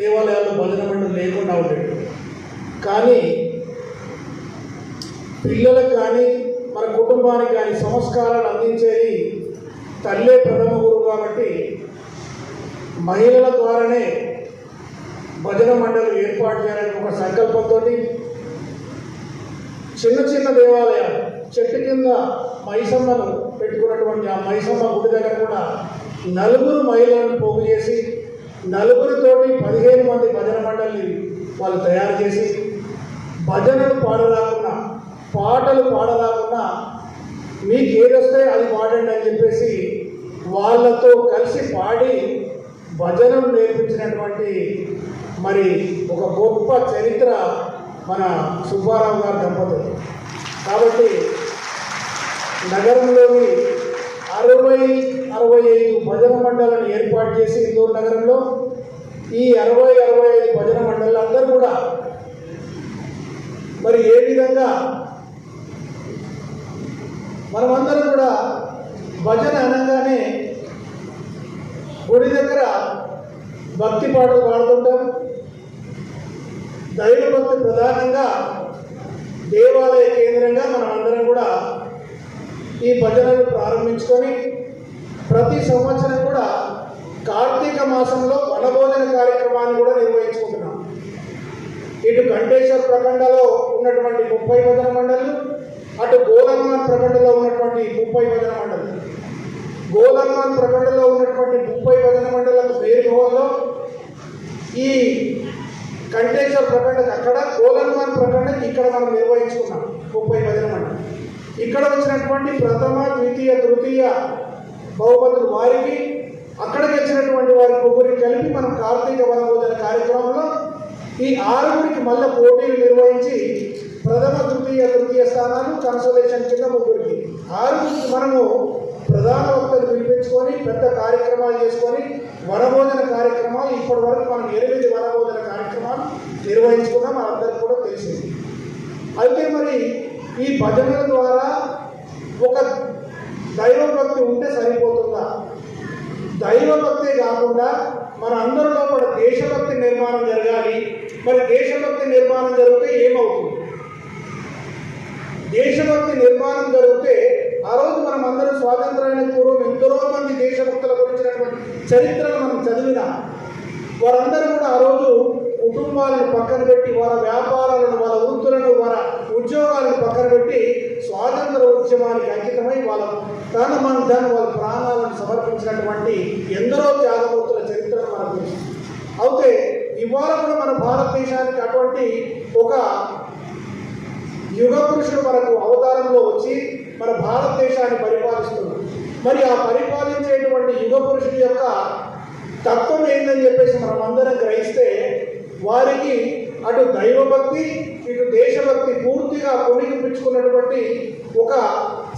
దేవాలయాల్లో భజన మండలి లేకుండా ఉండేవి. కానీ పిల్లలకు కానీ మన కుటుంబానికి కానీ సంస్కారాలు అందించేది తల్లే ప్రథమ గురువు కాబట్టి మహిళల ద్వారానే భజన మండలి ఏర్పాటు చేయాలని ఒక సంకల్పంతో చిన్న చిన్న దేవాలయాలు చెట్టు కింద మైసమ్మను పెట్టుకున్నటువంటి ఆ మైసమ్మ గుడి దగ్గర కూడా 4 మహిళలను పోగు చేసి 4తోటి 15 మంది భజన మండలిని వాళ్ళు తయారు చేసి భజనలు పాడరాకుండా పాటలు పాడరాకుండా మీకు ఏదొస్తే అది పాడండి అని చెప్పేసి వాళ్ళతో కలిసి పాడి భజనలు నేర్పించినటువంటి మరి ఒక గొప్ప చరిత్ర మన సుబ్బారావు గారి దంపతులు. కాబట్టి నగరంలోని 60-65 భజన మండలను ఏర్పాటు చేసి ఇందూరు నగరంలో ఈ 60-65 భజన మండళ్ళు అందరూ కూడా మరి ఏ విధంగా మనమందరం కూడా భజన అనగానే గుడి దగ్గర భక్తి పాటలు పాడుతుంటాం. దైవభక్తి ప్రధానంగా దేవాలయ కేంద్రంగా మనం అందరం కూడా ఈ భజనలు ప్రారంభించుకొని ప్రతి సంవత్సరం కూడా కార్తీక మాసంలో వనభోజన కార్యక్రమాన్ని కూడా నిర్వహించుకుంటున్నాం. ఇటు కంఠేశ్వర ప్రఖండలో ఉన్నటువంటి 30 భజన మండళ్ళు, అటు గోలన్మాన్ ప్రఖండలో ఉన్నటువంటి 30 భజన మండళ్ళు. గోలన్మాన్ ప్రఖండలో ఉన్నటువంటి 30 భజన మండలకు పేరులో ఈ కంఠేశ్వర ప్రఖండకి అక్కడ, గోలన్మాన్ ప్రఖండకి ఇక్కడ మనం నిర్వహించుకున్నాం 30 భజన మండలి. ఇక్కడ వచ్చినటువంటి ప్రథమ, ద్వితీయ, తృతీయ బహుమతులు వారికి, అక్కడికి వచ్చినటువంటి వారి ముగ్గురికి కలిపి మనం కార్తీక వనభోజన కార్యక్రమంలో ఈ 6గురికి మళ్ళీ పోటీలు నిర్వహించి ప్రథమ, తృతీయ స్థానాలు కన్సోలేషన్ కింద 3గురికి, 6గురికి మనము ప్రధాన వక్తలు పిలిపించుకొని పెద్ద కార్యక్రమాలు చేసుకొని వనభోజన కార్యక్రమాలు ఇప్పటి వరకు మనం 8 వనభోజన కార్యక్రమాలు నిర్వహించుకున్నాం. అందరికీ కూడా తెలిసింది. అయితే మరి ఈ భజనల ద్వారా ఒక దైవభక్తి ఉంటే సరిపోతుందా? దైవభక్తే కాకుండా మన అందరిలో కూడా దేశభక్తి నిర్మాణం జరగాలి. మరి దేశభక్తి నిర్మాణం జరిగితే ఏమవుతుంది? దేశభక్తి నిర్మాణం జరిగితే ఆ రోజు మనం అందరం స్వాతంత్రానికి పూర్వం ఎంతో మంది దేశభక్తుల గురించినటువంటి చరిత్రను మనం చదివినా వారందరూ కూడా ఆ రోజు కుటుంబాలను పక్కన పెట్టి, వారి వ్యాపారాలను, వాళ్ళ వృత్తులను, వారి ఉద్యోగాలను పక్కన పెట్టి స్వాతంత్ర ఉద్యమానికి అంకితమై వాళ్ళ ప్రాణమాంతాన్ని, వాళ్ళ ప్రాణాలను సమర్పించినటువంటి ఎందరో త్యాగమూర్తుల చరిత్రను మనకు తెలుసు. అయితే ఇవాళ కూడా మన భారతదేశానికి అటువంటి ఒక యుగ పురుషుడు మనకు అవతారంలో వచ్చి మన భారతదేశాన్ని పరిపాలిస్తున్నారు. మరి ఆ పరిపాలించేటువంటి యుగ పురుషుడి యొక్క తత్వం ఏందని చెప్పేసి మనం అందరం గ్రహిస్తే వారికి అటు దైవభక్తి, ఇటు దేశభక్తి పూర్తిగా కొనిగిపించుకున్నటువంటి ఒక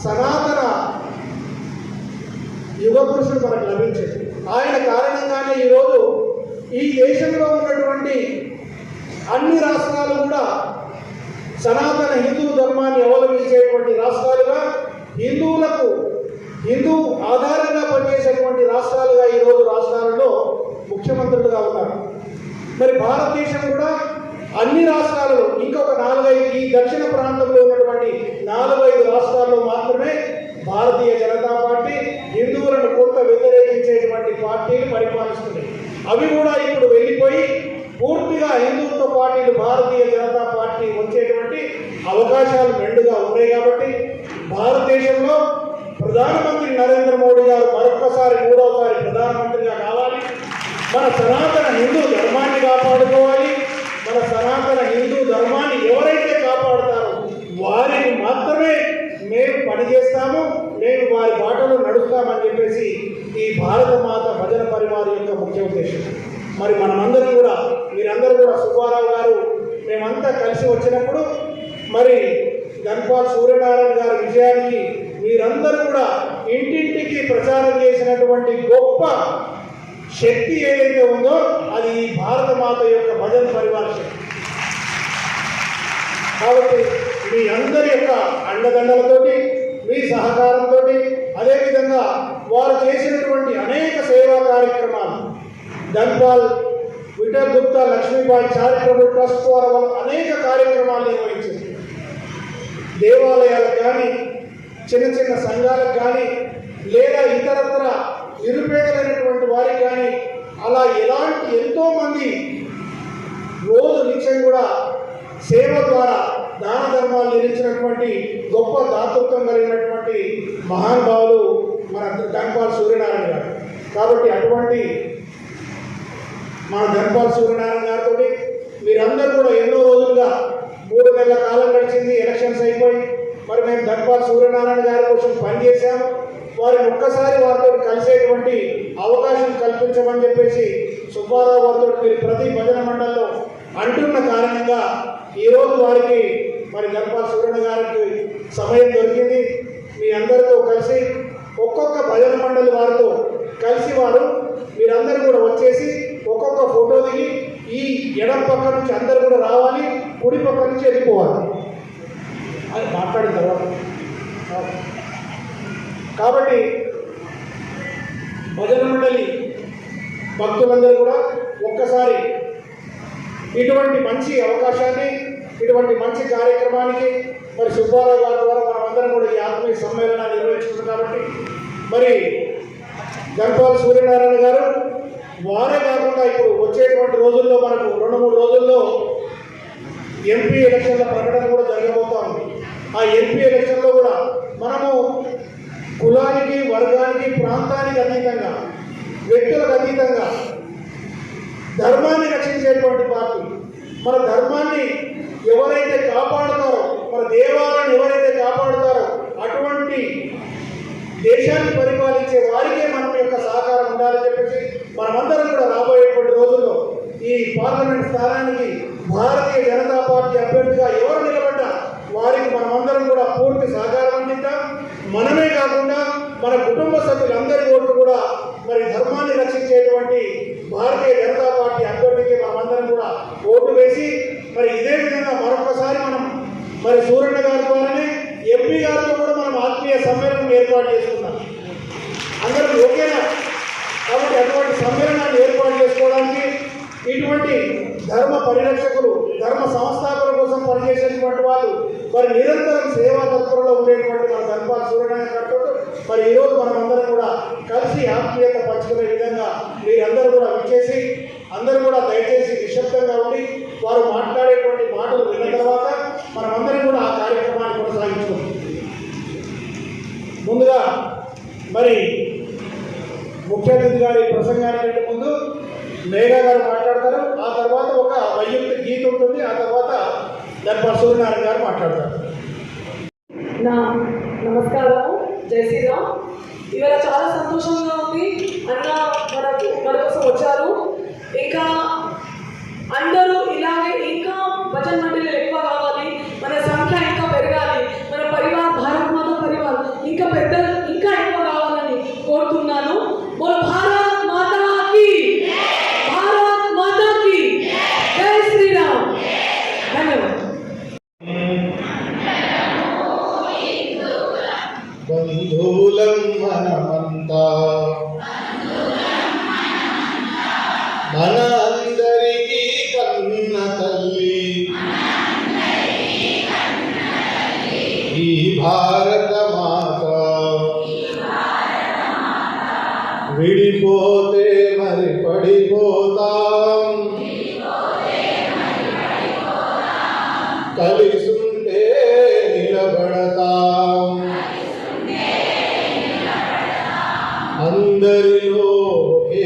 సనాతన యుగ పురుషుడు మనకు లభించింది. ఆయన కారణంగానే ఈరోజు ఈ దేశంలో ఉన్నటువంటి అన్ని రాష్ట్రాలు కూడా సనాతన హిందూ ధర్మాన్ని అవలంబించేటువంటి రాష్ట్రాలుగా, హిందూ ఆధారంగా పనిచేసేటువంటి రాష్ట్రాలుగా ఈరోజు రాష్ట్రాలలో ముఖ్యమంత్రులుగా ఉన్నారు. మరి భారతదేశం కూడా అన్ని రాష్ట్రాలలో ఇంకొక 4-5 ఈ దక్షిణ ప్రాంతంలో ఉన్నటువంటి 4-5 రాష్ట్రాల్లో మాత్రమే భారతీయ జనతా పార్టీ హిందువులను కొంత వ్యతిరేకించేటువంటి పార్టీలు పరిపాలిస్తున్నాయి. అవి కూడా ఇప్పుడు వెళ్ళిపోయి పూర్తిగా హిందుత్వ పార్టీలు భారతీయ జనతా పార్టీ వచ్చేటువంటి అవకాశాలు మెండుగా ఉన్నాయి. కాబట్టి భారతదేశంలో ప్రధానమంత్రి నరేంద్ర మోడీ గారు మరొక్కసారి 3వసారి ప్రధానమంత్రిగా కావాలి. మన సనాతన హిందూ ధర్మాన్ని కాపాడుకోవాలి. మన సనాతన హిందూ ధర్మాన్ని ఎవరైతే కాపాడుతారో వారికి మాత్రమే మేము పనిచేస్తాము, మేము వారి బాటలో నడుస్తామని చెప్పేసి ఈ భారత మాత భజన పరివారం యొక్క ముఖ్య ఉద్దేశం. మరి మనమందరం కూడా, మీరందరూ కూడా సుబ్బారావు గారు మేమంతా కలిసి వచ్చినప్పుడు మరి ధన్పాల్ సూర్యనారాయణ గారి విజయానికి మీరందరూ కూడా ఇంటింటికి ప్రచారం చేసినటువంటి గొప్ప శక్తి ఏదైతే ఉందో అది ఈ భారత మాత యొక్క భజన పరివార శక్తి. కాబట్టి మీ అందరి యొక్క అండదండలతోటి, మీ సహకారంతో, అదేవిధంగా వారు చేసినటువంటి అనేక సేవా కార్యక్రమాలు, ధన్పాల్ విఠల్ గుప్తా లక్ష్మీబాయి చారిటబుల్ ట్రస్ట్ ద్వారా వాళ్ళు అనేక కార్యక్రమాలు నిర్వహించారు. దేవాలయాలకు కానీ, చిన్న చిన్న సంఘాలకు కానీ, లేదా ఇతరత్ర నిరుపేదలైనటువంటి వారికి కానీ, అలా ఎలాంటి ఎంతోమంది రోజు నిత్యం కూడా సేవ ద్వారా దాన ధర్మాలు నిర్మించినటువంటి గొప్ప దాతృత్వం కలిగినటువంటి మహానుభావులు మన ధన్పాల్ సూర్యనారాయణ గారు. కాబట్టి అటువంటి మన ధన్పాల్ సూర్యనారాయణ గారితో మీరందరూ కూడా ఎన్నో రోజులుగా 3 నెలల కాలం గడిచింది, ఎలక్షన్స్ అయిపోయి, మరి మేము ధన్పాల్ సూర్యనారాయణ గారి కోసం పనిచేశాము. వారిని ఒక్కసారి వారితో కలిసేటువంటి అవకాశం కల్పించమని చెప్పేసి సుబ్బారావు వారితో మీరు ప్రతి భజన మండలిలో అంటున్న కారణంగా ఈరోజు వారికి మరి ధన్పాల్ సూర్యనారాయణ గారికి సమయం దొరికింది. మీ అందరితో కలిసి ఒక్కొక్క భజన మండలి వారితో కలిసి మీరందరూ కూడా వచ్చేసి ఒక్కొక్క ఫోటో దిగి ఈ ఎడం పక్క నుంచి అందరూ కూడా రావాలి, కుడి పక్క నుంచి వెళ్ళిపోవాలి అని మాట్లాడిన తర్వాత, కాబట్టి భజన మండలి భక్తులందరూ కూడా ఒక్కసారి ఇటువంటి మంచి అవకాశాన్ని, ఇటువంటి మంచి కార్యక్రమానికి మరి సుబ్బారావు గారి ద్వారా మనమందరం కూడా ఈ ఆత్మీయ సమ్మేళనాన్ని నిర్వహించుకుంటాం. కాబట్టి మరి ధన్పాల్ సూర్యనారాయణ గారు వారే కాకుండా ఇప్పుడు వచ్చేటువంటి రోజుల్లో మనకు 2-3 రోజుల్లో ఎంపీ ఎలక్షన్ల ప్రకటన కూడా జరగబోతా ఉంది. ఆ ఎంపీ ఎలక్షన్లో కూడా మనము కులానికి, వర్గానికి, ప్రాంతానికి అతీతంగా, వ్యక్తులకు అతీతంగా ధర్మాన్ని రక్షించేటువంటి పార్టీ, మన ధర్మాన్ని ఎవరైతే కాపాడుతారో, మన దేవాలను ఎవరైతే కాపాడుతారో అటువంటి దేశాన్ని పరిపాలించే వారికే మనం యొక్క సహకారం ఉండాలని చెప్పేసి మనమందరం కూడా రాబోయేటువంటి రోజుల్లో ఈ పార్లమెంట్ స్థానానికి భారతీయ జనతా పార్టీ అభ్యర్థిగా ఎవరు నిలబడ్డా వారికి మనమందరం కూడా పూర్తి సహకారం అందిద్దాం. మనమే కాకుండా మన కుటుంబ సభ్యులందరి ఓట్లు కూడా మరి ధర్మాన్ని రక్షించేటువంటి భారతీయ జనతా పార్టీ అభ్యర్థికి మనమందరం కూడా ఓటు వేసి మరి ఇదే విధంగా మరొకసారి మనం మరి సూర్యన్న గారి ద్వారానే ఎంపీ గారితో కూడా మనం ఆత్మీయ సమ్మేళనం ఏర్పాటు చేసుకున్నాం. అందరం ఓకేనా? కాబట్టి అటువంటి సమ్మేళనాన్ని ఏర్పాటు చేసుకోవడానికి ఇటువంటి ధర్మ పరిరక్షకులు, ధర్మ సంస్థాపన కోసం పనిచేసేటువంటి వాళ్ళు మరి నిరంతరం సేవా తత్పరలో ఉండేటువంటి మన ధన్పాల్ సూర్యనారాయణ గారితో మరి ఈరోజు మనం అందరం కూడా కలిసి ఆత్మీయత పంచుకునే విధంగా మీరందరూ కూడా విచ్చేసి అందరూ కూడా దయచేసి నిశ్శబ్దంగా ఉండి వారు మాట్లాడేటువంటి మాటలు విన్న తర్వాత మనమందరం కూడా ఆ కార్యక్రమాన్ని కొనసాగించుకుంటాం. ముందుగా మరి ముఖ్య అతిథి గారి ప్రసంగానికంటే ముందు మేఘా గారు మాట్లాడతారు. ఆ తర్వాత ఒక వైయక్తిక గీత ఉంటుంది. ఆ తర్వాత ధన్పాల్ సూర్యనారాయణ గారు మాట్లాడతారు.
నా నమస్కారము, జై శ్రీరామ్. ఇవాళ చాలా సంతోషంగా ఉంది. అన్న మన కోసం వచ్చారు. ఇంకా అందరూ ఇలాగే ఇంకా భజన మండలిలు ఎక్కువ కావాలి, మన సంఖ్య ఇంకా పెరగాలి, మన పరివార్ భారత్ మాత పరివార్ ఇంకా పెద్దలు ఇంకా ఎక్కువ కావాలని కోరుతున్నాను. బోలో భారత్ మాతాకి, భారత్ మాతాకి జై శ్రీరామ్. ధన్యవాదాలు.
బంధువులం మనమంతా, మన అందరికీ కన్న తల్లి ఈ భారత మాత. విడిపోతే మరి పడిపోతాం, కలిసుంటే నిలబడతాం. అందరిలో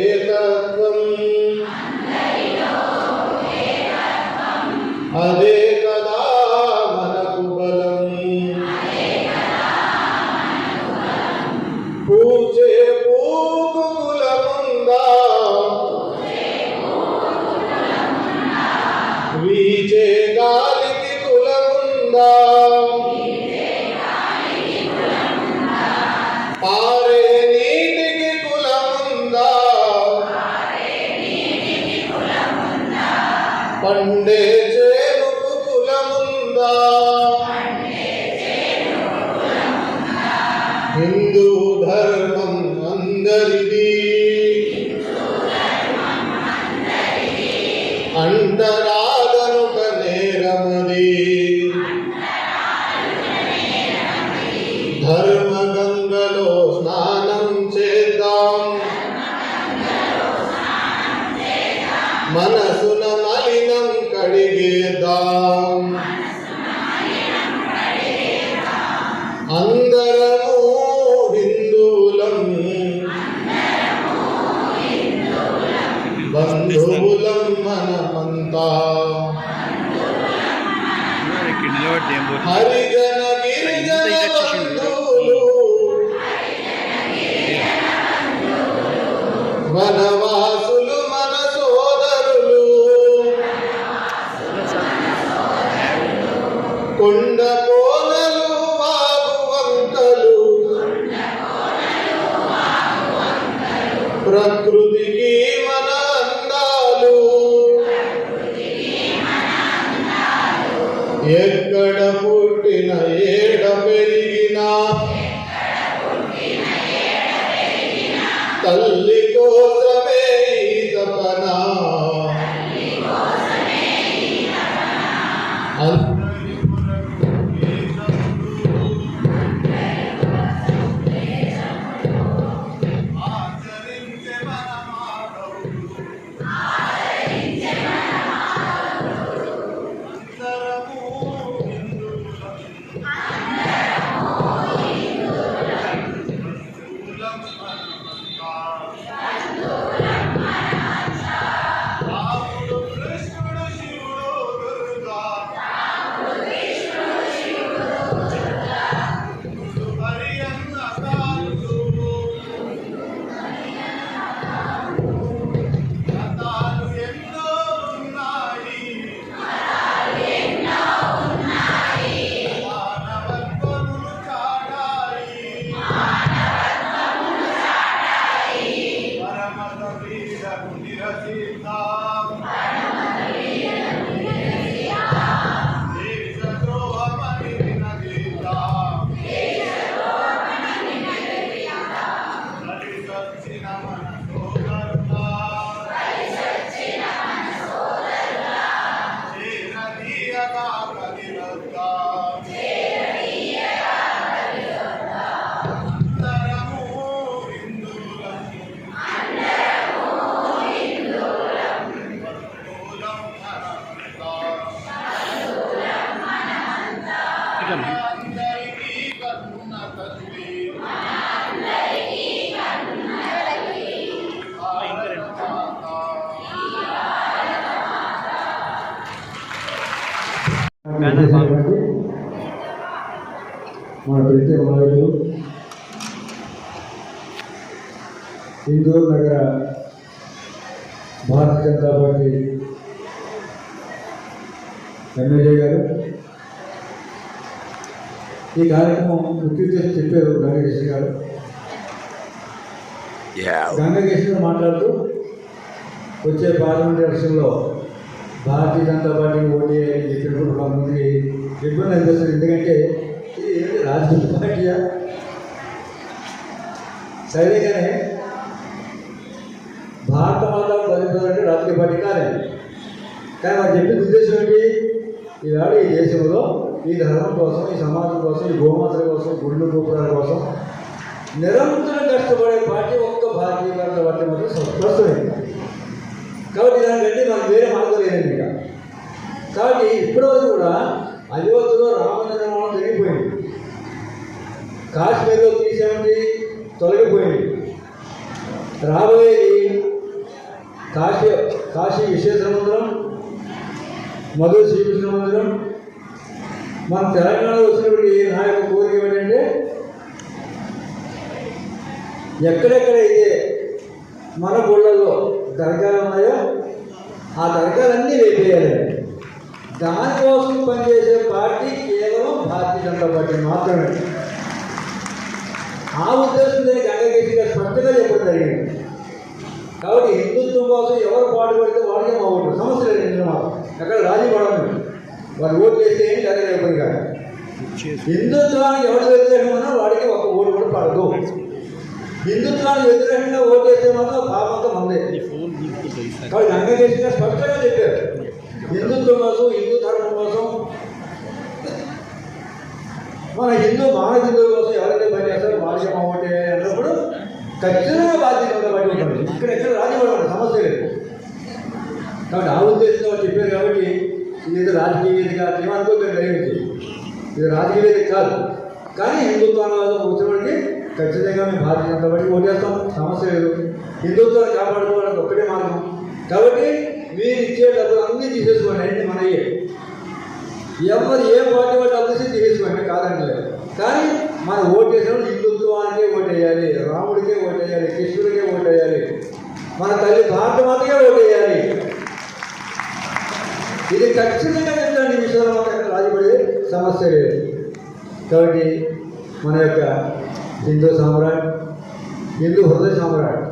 ఏకత్వం, అదే కదా మనకు బలం. పూజే పూకు కులముందా, వీచే గాలికి కులముందా, పారే నీటికి కులముందా, పండే చేనుకు కులముందా, అంటరాగనుక నేరమది ధర్మ గంగలో స్నానం చేద్దాం మనసున మలినం కడిగేద్దాం అందరము హిందువులం బంధువులం మనమంతా హరిజన గిరిజన బంధువులు వనవాసులు మన సోదరులు కొండ కోనలు వాగు వంకలు ప్రకృతికి మన అందాలు ఎక్కడ పుట్టిన ఏడ పెరిగినా తల్లి కోసమే ఈ తపన
మన ప్రతి నాయకులు ఇందూరు నగర భారతీయ జనతా పార్టీ ఎమ్మెల్యే గారు ఈ కార్యక్రమం ముఖ్య ఉద్దేశం చెప్పారు గంగకేశ్వర గారు. గంగకేశ్వర మాట్లాడుతూ వచ్చే పార్లమెంట్ ఎలక్షన్లో భారతీయ జనతా పార్టీ ఓటీ అని చెప్పినప్పుడు కొంతమందికి ఇబ్బంది అనిపిస్తుంది. ఎందుకంటే ఇది రాజకీయ పార్టీయా? సరిగానే భారత మాతను బతికాలంటే రాజకీయ పార్టీ కాదే. కానీ వాళ్ళు చెప్పిన ఉద్దేశం ఏంటి? ఈవేళ ఈ దేశంలో ఈ ధర్మం కోసం, ఈ సమాజం కోసం, ఈ గోమాతల కోసం, గుళ్ళు గోపురాల కోసం నిరంతరం కష్టపడే పార్టీ ఒక్క భారతీయ జనతా పార్టీ మాత్రం ప్రస్తుతమైంది. కాబట్టి దానికంటే మనకు వేరే మార్గం లేదండి. ఇక కాబట్టి ఇప్పటివరకు కూడా అయోధ్యలో రామ నిర్మాణం జరిగిపోయింది, కాశ్మీర్లో 370 తొలగిపోయింది, రాబోయేది కాశీ విశ్వేశ్వర మందిరం, మధుర శ్రీకృష్ణ మందిరం. మన తెలంగాణలో వచ్చినప్పటికీ నా యొక్క కోరిక ఏమిటంటే ఎక్కడెక్కడైతే మన గుళ్ళల్లో దర్గాలు ఉన్నాయో ఆ దర్గాలన్నీ వేపేయాలండి. దానికోసం పనిచేసే పార్టీ కేవలం భారతీయ జనతా పార్టీ మాత్రమే. ఆ ఉద్దేశం దానికి గంగకేశ్వర గారు స్పష్టంగా చెప్పడం జరిగింది. కాబట్టి హిందుత్వం కోసం ఎవరు పాటుపడితే వాళ్ళకే మా ఓటు, సమస్య లేదు. హిందూ మాత్రం ఎక్కడ రాజీ పడదు. వాళ్ళు ఓటు వేస్తే ఏంటి అదే లేకపోయి కాదు. హిందుత్వానికి ఎవరు వ్యతిరేకంగా ఉన్నా వాడికి ఒక ఓటు కూడా పడదు. హిందుత్వానికి వ్యతిరేకంగా ఓటు వేస్తే మాత్రం పాపంతో మందే. కాబట్టి రంగదేశంగా స్పష్టంగా చెప్పారు, హిందుత్వం కోసం, హిందూ ధర్మం కోసం, మన హిందువుల కోసం ఎవరైతే పని చేస్తారో వాళ్ళకి ఓటే అన్నప్పుడు ఖచ్చితంగా బాధ్యత బట్టి ఉంటుంది. ఎక్కడ రాజీపడమండి, సమస్య లేదు. కాబట్టి ఆ ఉద్దేశంతో చెప్పారు. కాబట్టి ఇది రాజకీయ వేదిక ఏమనుకోలేదు, దయచేసి ఇది రాజకీయ వేదిక కాదు. కానీ హిందుత్వాన్ని వచ్చినప్పటికీ ఖచ్చితంగా మేము భారతీయ జనతా పార్టీ ఓటేస్తాం, సమస్య లేదు. హిందుత్వాన్ని కాపాడుకోవడానికి ఒక్కటే మార్గం. కాబట్టి మీరు ఇచ్చే డబ్బులు అన్నీ తీసేసుకోండి, అన్నీ మనయ్యే. ఎవరు ఏ పార్టీ వాళ్ళు డబ్బులు తీసేసుకోండి, కాదంటలేదు. కానీ మన ఓటేసినప్పుడు హిందుత్వానికే ఓటేయాలి, రాముడికే ఓటేయాలి, కృష్ణుడికే ఓటేయాలి, మన తల్లి భారతమాతకే ఓటేయాలి. ఇది ఖచ్చితంగా చెప్తాను. ఈ విషయంలో మనకు రాజీపడే సమస్య లేదు. కాబట్టి మన యొక్క హిందూ సామ్రాట్, హిందూ హృదయ సామ్రాట్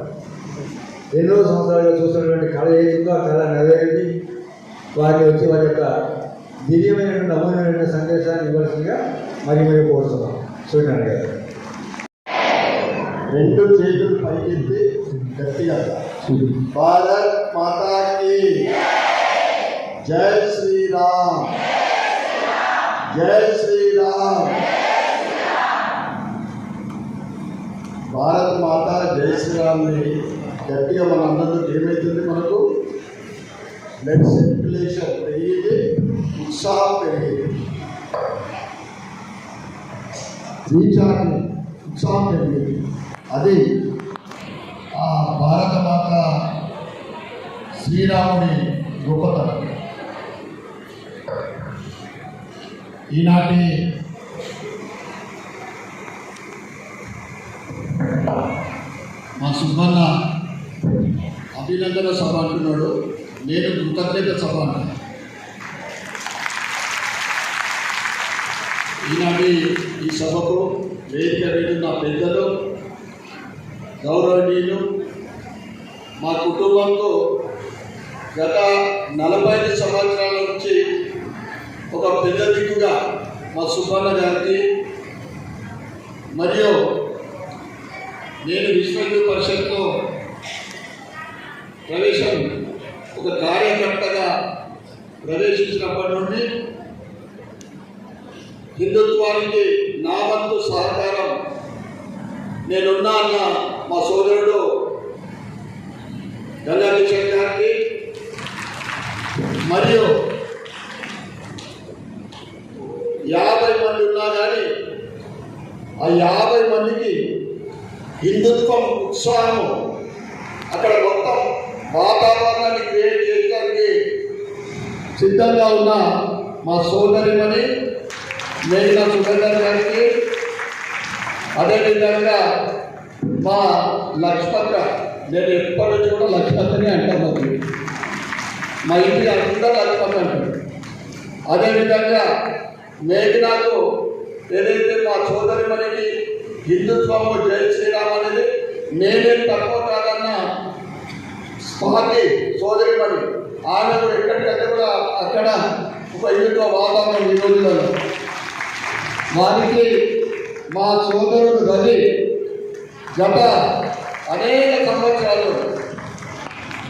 ఎన్నో సంవత్సరాలుగా చూసినటువంటి కళ ఏదో ఆ కళ నెరవేరింది. వారిని వచ్చి వారి యొక్క దివ్యమైనటువంటి అమూల్యమైన సందేశాన్ని ఇవ్వాల్సిందిగా మరి కోరుతున్నాం. సూర్యనారాయణ గారు
రెండు చేతులు పైకెత్తి గట్టిగా భారత్ మాతాకి జై శ్రీరామ్, జై శ్రీరామ్. భారత్ మాత జై శ్రీరామ్ని గట్టిగా మన అందరిలో ఏమవుతుంది, మనకు బ్లడ్ సర్క్యులేషన్ పెరిగింది, ఉత్సాహం పెరిగింది, రీఛార్జ్ ఉత్సాహం పెరిగింది. అది ఆ భారత మాత శ్రీరాముడి గొప్పతనం. ఈనాటి మా సుబ్బన్న అభినందన సభ అంటున్నాడు, నేను కృతజ్ఞత సభ అంటున్నాను. ఈనాటి ఈ సభకు వేదిక వేడున్న పెద్దలు, గౌరవనీయులు, మా కుటుంబంతో గత 45 సంవత్సరాల నుంచి ఒక పెద్ద దిక్కుగా మా సుబ్బన్న గారికి, మరియు నేను విశ్వ హిందూ పరిషత్లో ఒక కార్యకర్తగా ప్రవేశించినప్పటి నుండి హిందుత్వానికి నా వంతు సహకారం నేనున్నా అన్న మా సోదరుడు గల్లాకిషన్ గారికి, మరియు 50 మంది ఉన్నా కానీ ఆ 50 మందికి హిందుత్వం ఉత్సాహము అక్కడ మొత్తం వాతావరణాన్ని క్రియేట్ చేయడానికి సిద్ధంగా ఉన్న మా సోదరిమణి మేఘనా సుగంధర్ గారికి, అదేవిధంగా మా లక్ష్మక్క, నేను ఎప్పటి నుంచి కూడా లక్ష్మక్కనే అంటాను, మా ఇంటికి అందరూ లక్ష్మక్క అంటారు. అదేవిధంగా మేఘనాకు ఏదైతే మా సోదరిమణికి హిందుత్వము జై శ్రీరామ్ అనేది నేనేం తక్కువ కాదన్న స్వాతి సోదరిమణి, ఆమె కూడా ఎక్కడికంటే కూడా అక్కడ ఒక హిందుత్వ వాతావరణం ఈ రోజులలో. వారికి మా సోదరుడు రవి గత అనేక సంవత్సరాలు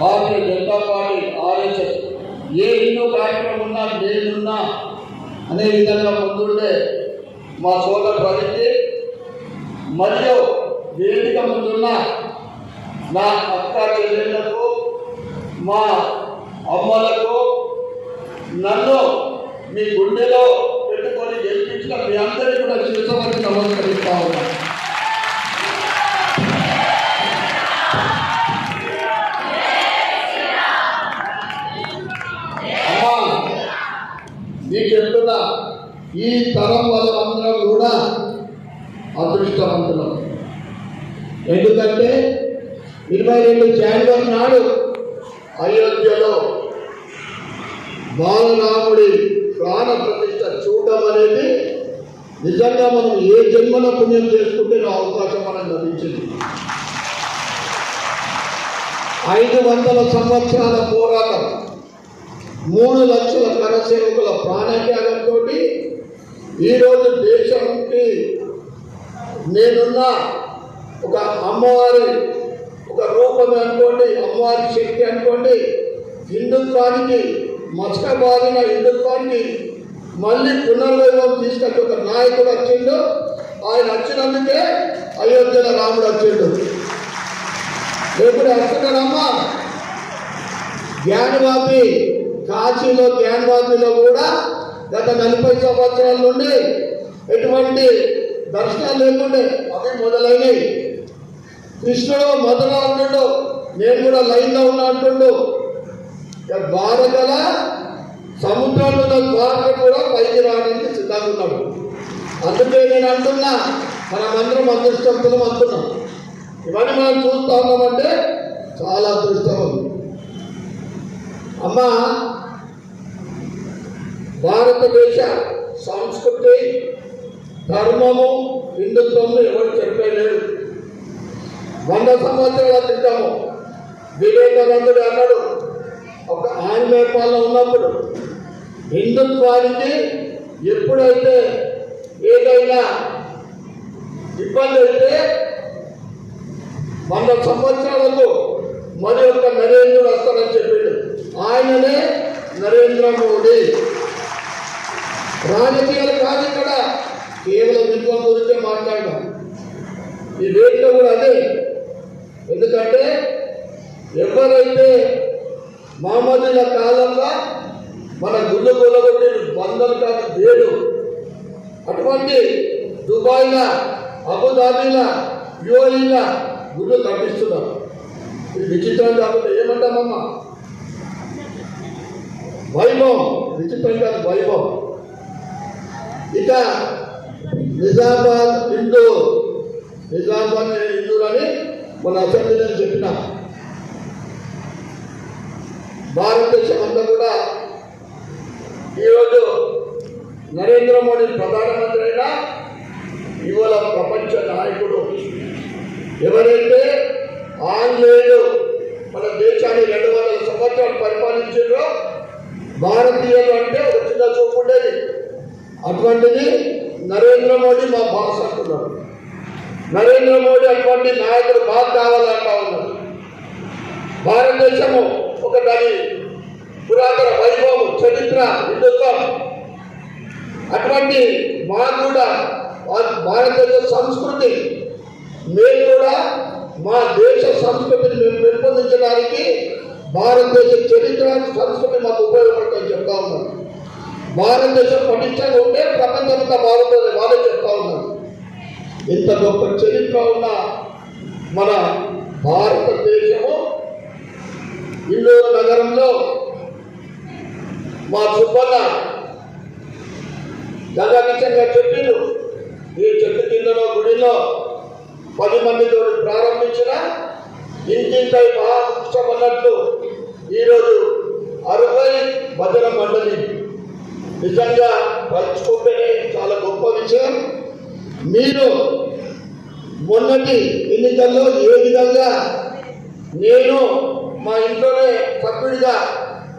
భారతీయ జనతా పార్టీ ఆర్ఎస్ఎస్ ఏ హిందూ కార్యక్రమం ఉన్నా నేనున్నా అనే విధంగా ముందుండే మా సోదరు రవికి, మరియు వేదిక ముందున్న నా అక్క చెల్లెళ్లకు, మా అమ్మలకు, నన్ను మీ గుండెలో పెట్టుకొని గెలిపించిన మీ అందరికీ కూడా శిరస్సు నమస్కరిస్తా ఉన్నా. అమ్మా, నీకు చెప్తున్నా, ఈ తరం వాళ్ళందరం కూడా అదృష్టవంతులం. ఎందుకంటే 22 జనవరి నాడు అయోధ్యలో బాలరాముడి ప్రాణ ప్రతిష్ఠ చూడడం అనేది నిజంగా మనం ఏ జన్మల పుణ్యం చేసుకుంటే అవకాశం మనకు లభించింది. 500 సంవత్సరాల పోరాటం, 3 లక్షల కరసేవకుల ప్రాణత్యాగంతో ఈరోజు దేశానికి నేనున్న ఒక అమ్మవారి ఒక రూపం అనుకోండి, అమ్మవారి శక్తి అనుకోండి, హిందుత్వానికి మసకబారిన హిందుత్వానికి మళ్ళీ పునర్వైభవం తీసుకొచ్చి ఒక నాయకుడు వచ్చిండు. ఆయన వచ్చినందుకే అయోధ్యలో రాముడు వచ్చిండు. ఎప్పుడు వస్తున్నాడమ్మా? జ్ఞానవాపి, కాశీలో జ్ఞానవాపిలో కూడా గత 40 సంవత్సరాల నుండి ఎటువంటి దర్శనాలు లేకుండే అవి మొదలైనవి. కృష్ణుడు మొదలు అంటుండు, నేను కూడా లైన్లో ఉన్నా అంటుండు. ద్వారకల సముద్రంలో ద్వారక కూడా పైకి రావడానికి సిద్ధంగా ఉన్నాడు. అందుకే నేను అంటున్నా, మనమందరం అదృష్టవంతులం అంటున్నాం. ఇవన్నీ మనం చూస్తూ ఉన్నామంటే చాలా అదృష్టం ఉంది. అమ్మ, భారతదేశ సంస్కృతి, ధర్మము, హిందుత్వము ఎవరు చెప్పలేరు. 100 సంవత్సరాల క్రితము వివేకానందుడు అన్నాడు, ఒక ఆంగ్లేయ పాలన ఉన్నప్పుడు హిందుత్వానికి ఎప్పుడైతే ఏదైనా ఇబ్బంది అయితే 100 సంవత్సరాలకు మరి ఒక నరేంద్రుడు వస్తారని చెప్పిండు. ఆయననే నరేంద్ర మోడీ. రాజకీయాలు కాదు ఇక్కడ, కేవలం విద్వాం గురించే మాట్లాడడం. ఈ వేదిక కూడా అదే. ఎందుకంటే ఎవరైతే మహమ్మదుల కాలంలో మన గుళ్ళు కూలగొట్టి వందలు కాదు వేలు, అటువంటి దుబాయ్ల, అబుదాబీల, యుఏఈల గుళ్ళు కట్టిస్తున్నారు. ఇది విచిత్రం కాకుండా ఏమంటామమ్మా? వైభవం. విచిత్రం కాదు, వైభవం. ఇక నిజామాబాద్ హిందువులని మన అసెంబ్లీలో చెప్పిన భారతదేశం అంతా కూడా ఈరోజు నరేంద్ర మోడీ ప్రధానమంత్రి అయినా ఇవాళ ప్రపంచ నాయకుడు. ఎవరైతే ఆంగ్లేయులు మన దేశాన్ని 200 సంవత్సరాలు పరిపాలించారో భారతీయులు అంటే ఒక చిన్న చూపు ఉండేది. అటువంటిది నరేంద్ర మోడీ మా బాస్ అంటున్నారు. నరేంద్ర మోడీ అటువంటి నాయకుడు బాగా కావాలంటా ఉన్నారు. భారతదేశము ఒక దాని పురాతన వైభవం, చరిత్ర, హిందుత్వం, అటువంటి మాకు కూడా భారతదేశ సంస్కృతి, మేము కూడా మా దేశ సంస్కృతిని మేము పెంపొందించడానికి భారతదేశ చరిత్ర, సంస్కృతి మాకు ఉపయోగపడుతుందని చెప్తా ఉన్నాను. భారతదేశం పటిష్టంగా ఉంటే ప్రపంచంతా బాగుంటుంది వాళ్ళే చెప్తా ఉన్నారు. ఇంత గొప్ప చరిత్ర ఉన్న మన భారతదేశము ఇండోర్ నగరంలో మా సుబ్బన్న జగదీశంగా చెప్పిండు, ఈ చెట్టు కిందలో గుడిలో 10 మందితో ప్రారంభించిన ఇంటింటై మహావృక్షం అన్నట్లు ఈరోజు 60 భజన మండలి. నిజంగా పంచుకుంటేనే చాలా గొప్ప విషయం. మీరు మొన్నటి ఎన్నికల్లో ఏ విధంగా నేను మా ఇంట్లోనే సభ్యుడిగా,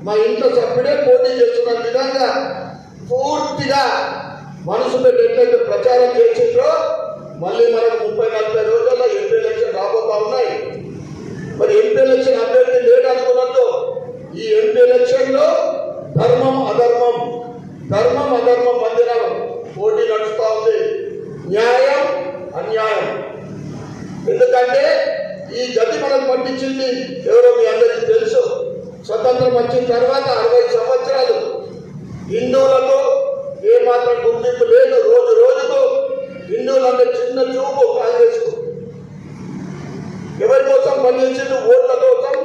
మా ఇంట్లో సభ్యుడే పోటీ చేస్తున్న విధంగా పూర్తిగా మనసు పెట్టి ఎట్లయితే ప్రచారం చేసిండ్రో, మళ్ళీ మనకు 30-40 రోజుల్లో ఎంపీ ఎలక్షన్ రాబోతా ఉన్నాయి. మరి ఎంపీ ఎలక్షన్ అభ్యర్థి లేడు అనుకున్నట్టు ఈ ఎంపీ ఎలక్షన్లో ధర్మం అధర్మం మధ్యన పోటీ నడుస్తూ ఉంది. న్యాయం అన్యాయం. ఎందుకంటే ఈ గతి మనకు పట్టించింది ఎవరో మీ అందరికీ తెలుసు. స్వతంత్రం వచ్చిన తర్వాత 60 సంవత్సరాలు హిందువులకు ఏమాత్రం గుర్తింపు లేదు. రోజు రోజుకు హిందువులంటే చిన్న చూపు కాంగ్రెస్కు. ఎవరి కోసం పనిచేసిండు? ఓట్ల కోసం.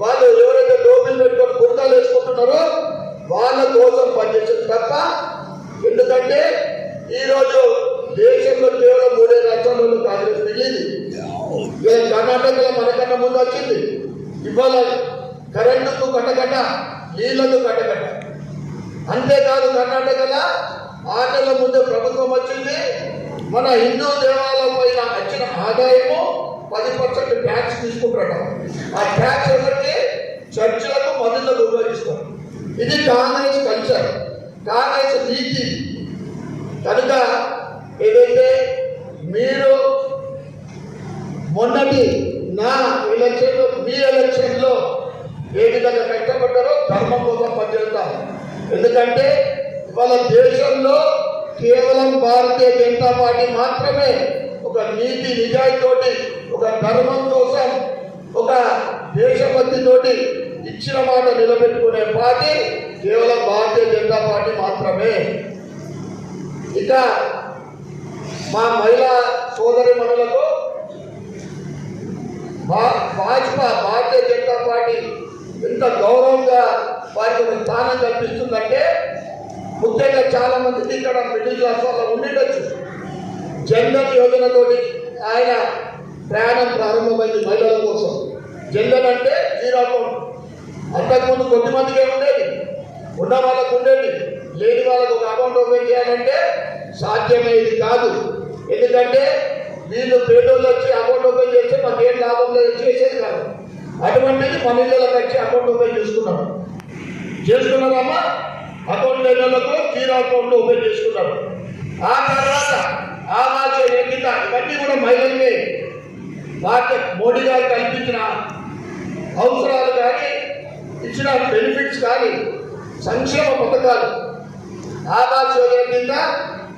వాళ్ళు ఎవరైతే డోబిల్ పెట్టుకొని గుర్తాలు వేసుకుంటున్నారో వాళ్ళ కోసం పనిచేసింది తప్ప. ఎందుకంటే ఈరోజు దేశంలో కేవలం 3 రాష్ట్రాలలో కాంగ్రెస్ మిగిలింది. కర్ణాటకలో మనకన్నా ముందు వచ్చింది. ఇవాళ కరెంటుకు కట్టకట్ట, నీళ్లకు కట్టకట్ట. అంతేకాదు కర్ణాటకలో 6 నెలల ముందే ప్రభుత్వం వచ్చింది. మన హిందూ దేవాలయం పైన వచ్చిన ఆదాయము 10% ట్యాక్స్ తీసుకుంటారట. ఆ ట్యాక్స్ ఎవరికి? చర్చిలకు, మందిలకు ఉపయోగిస్తారు. ఇది కాంగ్రెస్ కల్చర్, కాంగ్రెస్ నీతి. కనుక ఏదైతే మీరు మొన్నటి నా ఎలక్షన్లో మీ ఎలక్షన్లో ఏ విధంగా కష్టపడ్డారో ధర్మం కోసం పనిచేస్తాం. ఎందుకంటే వాళ్ళ దేశంలో కేవలం భారతీయ జనతా పార్టీ మాత్రమే ఒక నీతి నిజాయితీతోటి, ఒక ధర్మం కోసం, ఒక దేశభక్తితోటి ఇచ్చిన మాట నిలబెట్టుకునే పార్టీ కేవలం భారతీయ జనతా పార్టీ మాత్రమే. ఇక మా మహిళా సోదరి మనులకు భాజపా భారతీయ జనతా పార్టీ ఎంత గౌరవంగా వారికి ఒక స్థానం కల్పిస్తుందంటే, ముఖ్యంగా చాలా మందికి ఇక్కడ మిడిల్ క్లాస్ వల్ల ఉండిండొచ్చు. జన్ధన్ యోజనతోటి ఆయన ప్రయాణం ప్రారంభమైంది మహిళల కోసం. జన్ధన్ అంటే జీరో అకౌంట్. అంతకుముందు కొద్దిమందికే ఉండేది, ఉన్న వాళ్ళకు ఉండేది, లేని వాళ్ళకు ఒక అకౌంట్ ఓపెన్ చేయాలంటే సాధ్యమయ్యేది కాదు. ఎందుకంటే వీళ్ళు పేదోళ్ళు వచ్చి అకౌంట్ ఓపెన్ చేస్తే మాకు ఏం లాభం లేదు, చేసేది కాదు. అటువంటిది మన ఇళ్ళకి వచ్చి అకౌంట్ ఓపెన్ చేసుకున్నారమ్మా. అకౌంట్ లేని వాళ్ళకు జీరో అకౌంట్ ఓపెన్ చేసుకున్నారు. ఆ తర్వాత ఆవాస యోగిత ఇవన్నీ కూడా మహిళల్ని భారత మోడీ గారు కల్పించిన అవసరాలు కానీ, ఇచ్చిన బెనిఫిట్స్ కానీ, సంక్షేమ పథకాలు. ఆవాస యోజన కింద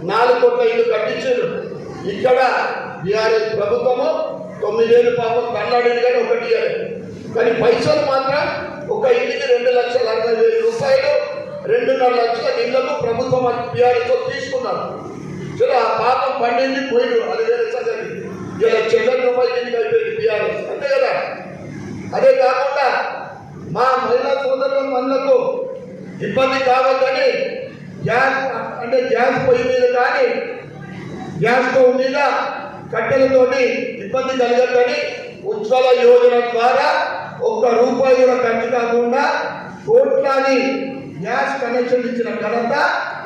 4 కోట్ల ఇల్లు కట్టించారు. ఇక్కడ బీఆర్ఎస్ ప్రభుత్వము 9 ఏళ్ళు పాపం కన్నాడేది కానీ ఒకటి ఇవ్వలేదు. కానీ పైసలు మాత్రం ఒక ఇంటికి 2,60,60,000 రూపాయలు, 2.5 లక్షల ఇళ్లకు ప్రభుత్వం బీఆర్ఎస్ తీసుకున్నారు. సరే, ఆ పాపం పండింది పోయిడు, అది వేరే సంగతి. ఇలా చెల్లెల రూపాయలు కిందకి అయిపోయింది బీఆర్ఎస్, అంతే కదా. అదే కాకుండా మా మహిళా సోదరుల మనలకు ఇబ్బంది కావద్దని గ్యాస్ పొయ్యి మీద కానీ, గ్యాస్ స్టవ్ మీద కట్టెలతోటి ఇబ్బంది కలగద్దని ఉజ్వల యోజన ద్వారా ₹1 కూడా ఖర్చు కాకుండా కోట్లాది గ్యాస్ కనెక్షన్ ఇచ్చిన ఘనత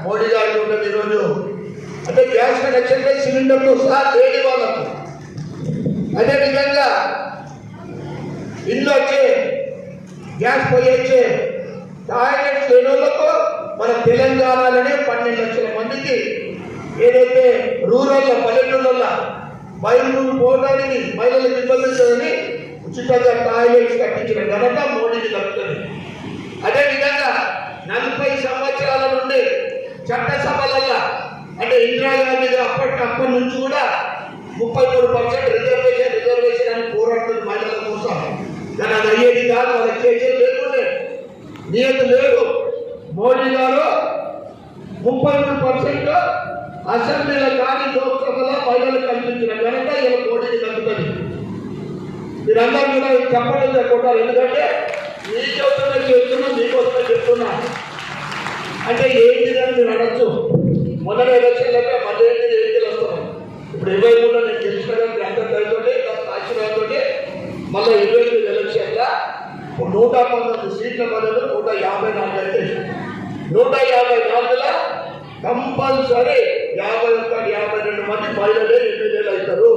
మోడీ గారికి ఉంటుంది ఈరోజు. అంటే గ్యాస్ కనెక్షన్ సిలిండర్తో సహా లేని వాళ్ళకు. అదేవిధంగా ఇల్లు వచ్చే గ్యాస్ పొయ్యి వచ్చే టాయిలెట్స్ లేని వాళ్ళకు మన తెలంగాణలోనే 12 లక్షల మందికి ఏదైతే రూరల్లో పల్లెటూళ్ళల్లో బయలు పోవడానికి మహిళలకు ఇబ్బంది ఉంటుందని ఉచితంగా టాయిలెట్స్ కట్టించిన ఘనత మోడీకి దక్కుతుంది. అదేవిధంగా 40 సంవత్సరాల నుండి చట్టసభలల్లో అంటే ఇందిరాగాంధీ అప్పటి నుంచి కూడా 33% రిజర్వేషన్ అని పోరాడుతుంది మహిళల కోసం. కానీ అది అయ్యేది కాదు, వాళ్ళకి చేసేది లేకుండే, నియత లేదు. మోడీ గారు 33% అసెంబ్లీలో కానీ లోక్సభలో మహిళలు కల్పించిన ఘనత ఇలా మోడీకి దక్కుతుంది. మీరందరూ కూడా చెప్పడం కొట్టాలి. ఎందుకంటే మీకోసమే చెప్తున్నా, మీకోసమే చెప్తున్నా. అంటే ఏంటి అని మీరు అనొచ్చు. మొదటి ఎలక్షన్లకే మళ్ళీ ఎన్నికలు వస్తాం. ఇప్పుడు 23లో నేను గెలిచిన కానీ అందరి దయతోటి ఆశీర్వాదంతో మళ్ళీ 25 ఎలక్షన్ల 119 సీట్ల బదులు 154 అయితే 154లో కంపల్సరీ 51-52 మంది మహిళలే ఎమ్మెల్యేలు అవుతారు.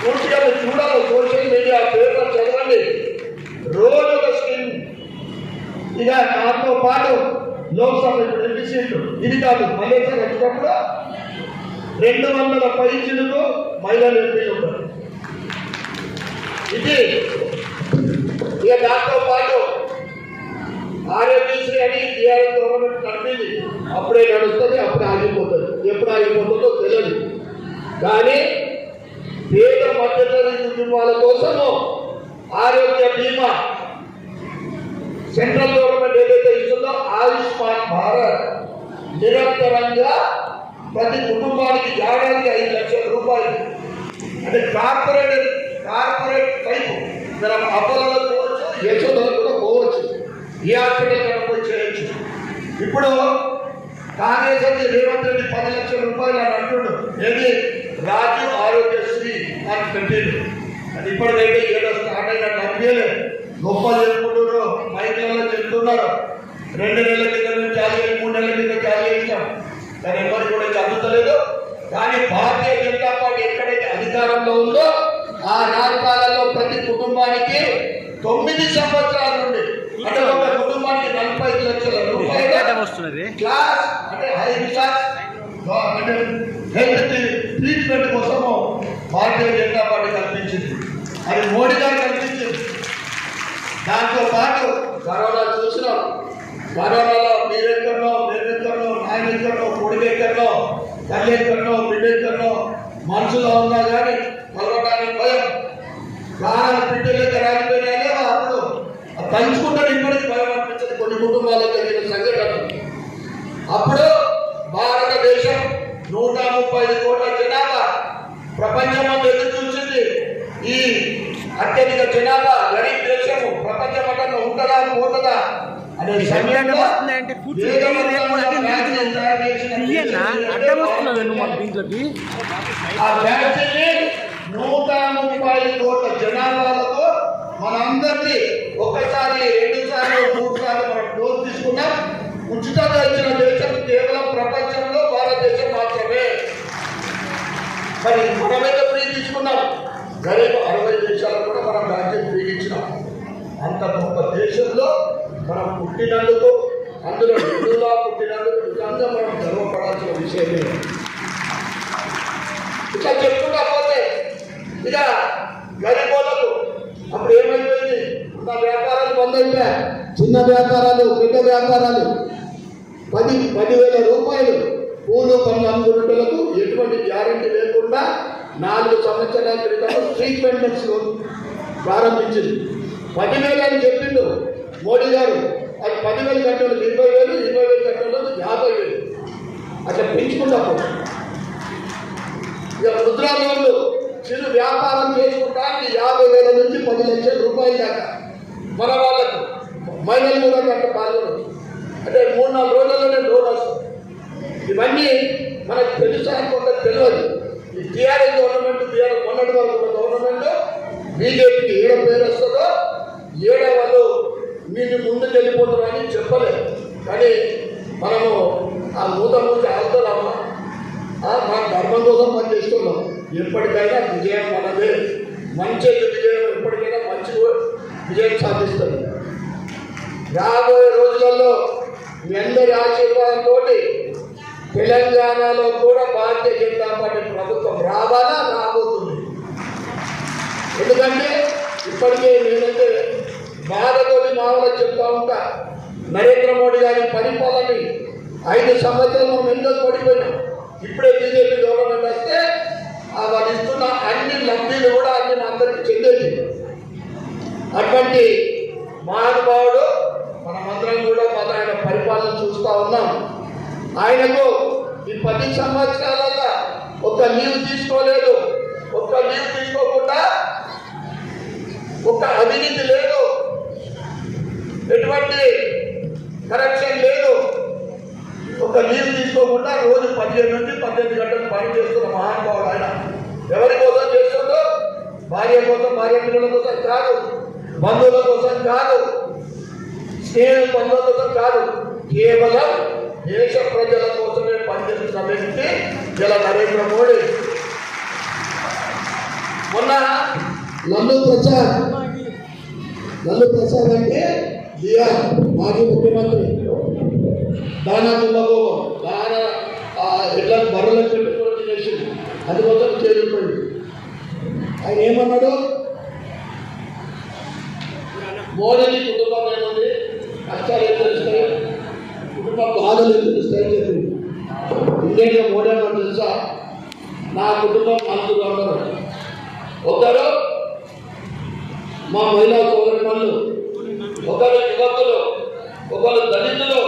పూర్తిగా మీరు చూడాలి, సోషల్ మీడియా పేపర్ చదవండి, రోజు ఒక స్కీమ్. ఇక దాంతో పాటు లోక్సభ ఇప్పుడు 8 సీట్లు, ఇది కాదు మళ్ళీ వచ్చినప్పుడు 200 పైచీలకు మహిళలు ఎంపీలు ఉంటారు. ఇది ఇక దాంతో పాటు ఆరోగ్యశ్రీ అని టీఆర్ఎస్ గవర్నమెంట్ నడిపింది. అప్పుడే నడుస్తుంది, అప్పుడే ఆగిపోతుంది. ఎప్పుడు ఆగిపోతుందో తెలియదు. కానీ పేద మధ్యతరగతి కుటుంబాల కోసము ఆరోగ్య బీమా సెంట్రల్ గవర్నమెంట్ ఏదైతే ఇస్తుందో ఆయుష్మాన్ భారత్ నిరంతరంగా ప్రతి కుటుంబానికి ఏడాదికి 5 లక్షల రూపాయలు. అంటే కార్పొరేట్ టైపు మనం అపోలో పోవచ్చు, యశోదలో కూడా పోవచ్చు, ఏ హాస్పిటల్ కన్నా పోయి చేయొచ్చు. ఇప్పుడు కాంగ్రెస్ వచ్చి రేవంత్ రెడ్డి 10 లక్షల రూపాయలు అని అంటుండు. ఏది రాజు ఆరోగ్యశ్రీ అని పెట్టిండు. అది ఇప్పటికైతే ఏదో స్టార్ట్ అయినట్టు అనిపించలేదు. గొప్ప చెప్పుకుంటున్నారు, మైకులలో చెప్తున్నారు. 2 నెలల కింద నుంచి 3 నెలల కింద చాలు చేస్తాం. కానీ ఎవరికి కూడా చదువుతలేదు. కానీ భారతీయ జనతా పార్టీ ఎక్కడైతే అధికారంలో ఉందో ఆ రాష్ట్రాలలో ప్రతి కుటుంబానికి 9 సంవత్సరాల నుండి అంటే ఒక కుటుంబానికి 45 లక్షల రూపాయలు క్లాస్ అంటే హై క్లాస్ హెల్త్ ట్రీట్మెంట్ కోసము భారతీయ జనతా పార్టీ కల్పించింది, అది మోడీ గారు కల్పించింది. దాంతో పాటు కరోనా చూసినాం. కరోనాలో మీరెక్కడో, మేమెక్కడో, నాయనెక్కడో, కొడుకెక్కడో, తల్లి ఎక్కడో, బిడ్డ ఎక్కడో మనసులో ఉన్నా కానీ కలవడానికి భయం. ప్రాణాలు బిడ్డలకి రాలిపోయినా అప్పుడు పంచుకుంటారు, ఇప్పటికీ భయం అనిపించదు కొన్ని కుటుంబాలకు జరిగిన సంఘటన. అప్పుడు భారతదేశం 135 కోట్ల జనాభా ప్రపంచమంతా ఎదురు చూసింది. ఈ అత్యధిక జనాభా గరీబ్ దేశము ప్రపంచమంతా ఉంటుందా పోతుందా అనే సమయంలో ఆ వ్యాక్సిన్ని 130 కోట్ల జనాభాలకు మనందరినీ ఒకసారి 2 సార్లు 3 సార్లు మనం డోస్ తీసుకున్నాం. ఉచితంగా ఇచ్చిన దేశం కేవలం ప్రపంచంలో భారతదేశం మాత్రమే. మరి మనమైతే ఫ్రీ తీసుకున్నాం, గరీబ్ 60 దేశాలకు కూడా మనం వ్యాక్సిన్ ఫ్రీ ఇచ్చినాం. అంత గొప్ప దేశంలో మనం పుట్టినందుకు, అందులో హిందువులా పుట్టినందుకు నిజంగా మనం గర్వపడాల్సిన విషయమే. ఇక చెప్పుకుంటా పోతే ఇక గరీబోళ్ళకు అప్పుడు ఏమైపోయింది, ఉన్న వ్యాపారాలు బంద్ అయిపోయాయి. చిన్న వ్యాపారాలు, పెద్ద వ్యాపారాలు 10,000 రూపాయలు పూలు పనులు అమ్ముకునేటలకు ఎటువంటి గ్యారెంటీ లేకుండా 4 సంవత్సరాల క్రితం స్ట్రీట్ వెండర్స్ లోన్ ప్రారంభించింది. 10,000 అని చెప్పిండు మోడీ గారు. అది 10,000 కట్టలు 20,000, 20,000 కట్టలు 50,000 అట్లా పెంచుకున్నప్పుడు ఇక ముద్రా లోన్లు చిరు వ్యాపారం చేసుకుంటానికి 50,000 నుంచి 10 లక్షల రూపాయలు దాకా మన వాళ్ళకు మహిళలు కూడా కట్ట పాల్గొనవచ్చు. అంటే 3-4 రోజుల్లోనే లోన్ వస్తుంది. ఇవన్నీ మనకు తెలుసా కొంత తెలియదు. ఈ టీఆర్ఎస్ గవర్నమెంట్, టీఆర్ఎస్ మొన్నటి వరకు ఉన్న గవర్నమెంట్ బీజేపీకి ఏడ పేరు వస్తుందో ఏడ వాళ్ళు మీరు ముందుకు వెళ్ళిపోతారని చెప్పలేదు. కానీ మనము ఆ మూత ఆగుతున్నామా, మన ధర్మం కోసం పని చేస్తున్నాం. ఎప్పటికైనా విజయం మనదే. మంచి విజయం ఎప్పటికైనా మంచి విజయం సాధిస్తుంది. రాబోయే రోజులలో మీ అందరి ఆశీర్వాదంతో తెలంగాణలో కూడా భారతీయ జనతా పార్టీ ప్రభుత్వం రాబోతుంది. ఎందుకంటే ఇప్పటికే నేనైతే బాధతోటి మామూలుగా చెప్తా ఉంటా, నరేంద్ర మోడీ గారి పరిపాలనని 5 సంవత్సరాలు మనం ఎందుకు పడిపోయినాం. ఇప్పుడే బీజేపీ గవర్నమెంట్ వస్తే వాళ్ళు ఇస్తున్న అన్ని లబ్ధీలు కూడా అన్ని అందరికి చెందేది. అటువంటి మహానుభావుడు మనమందరం కూడా ఆయన పరిపాలన చూస్తూ ఉన్నాం. ఆయనకు ఈ 10 సంవత్సరాల ఒక లీవ్ తీసుకోలేదు. ఒక్క లీవ్ తీసుకోకుండా, ఒక అవినీతి లేదు, ఎటువంటి కరప్షన్ లేదు. ఒక లీవ్ తీసుకోకుండా రోజు 15 నుంచి 18 గంటలు పని చేస్తున్న మహానుభావుడు ఆయన. ఎవరి కోసం చేస్తుండో, భార్య కోసం, భార్య పిల్లల కోసం కాదు, బంధువుల కోసం కాదు, స్నేహితుల కోసం కాదు, కేవలం దేశ ప్రజల కోసమే పనిచేస్తున్న వ్యక్తి జల నరేంద్ర మోడీ. మొన్న లల్లు ప్రసాద్ అంటే బీహార్ మాజీ ముఖ్యమంత్రి, దానా ఎట్లా బర్రెలకు పెట్టుకోవడం చేసింది, అది మొత్తం చేరిపోయింది. ఆయన ఏమన్నాడు, మోడీ కుటుంబం ఏముంది, కష్టాలు ఏం తెలుస్తాయి, కుటుంబ బాధలు ఏం తెలుస్తాయని చెప్పింది. ఇండియన్గా మోడీ అన్నారు తెలుసా, నా కుటుంబం 4 ఉన్నారు. ఒకరు మా మహిళా సోదరులు, ఒకరు యువకులు, ఒకరు దళితులు.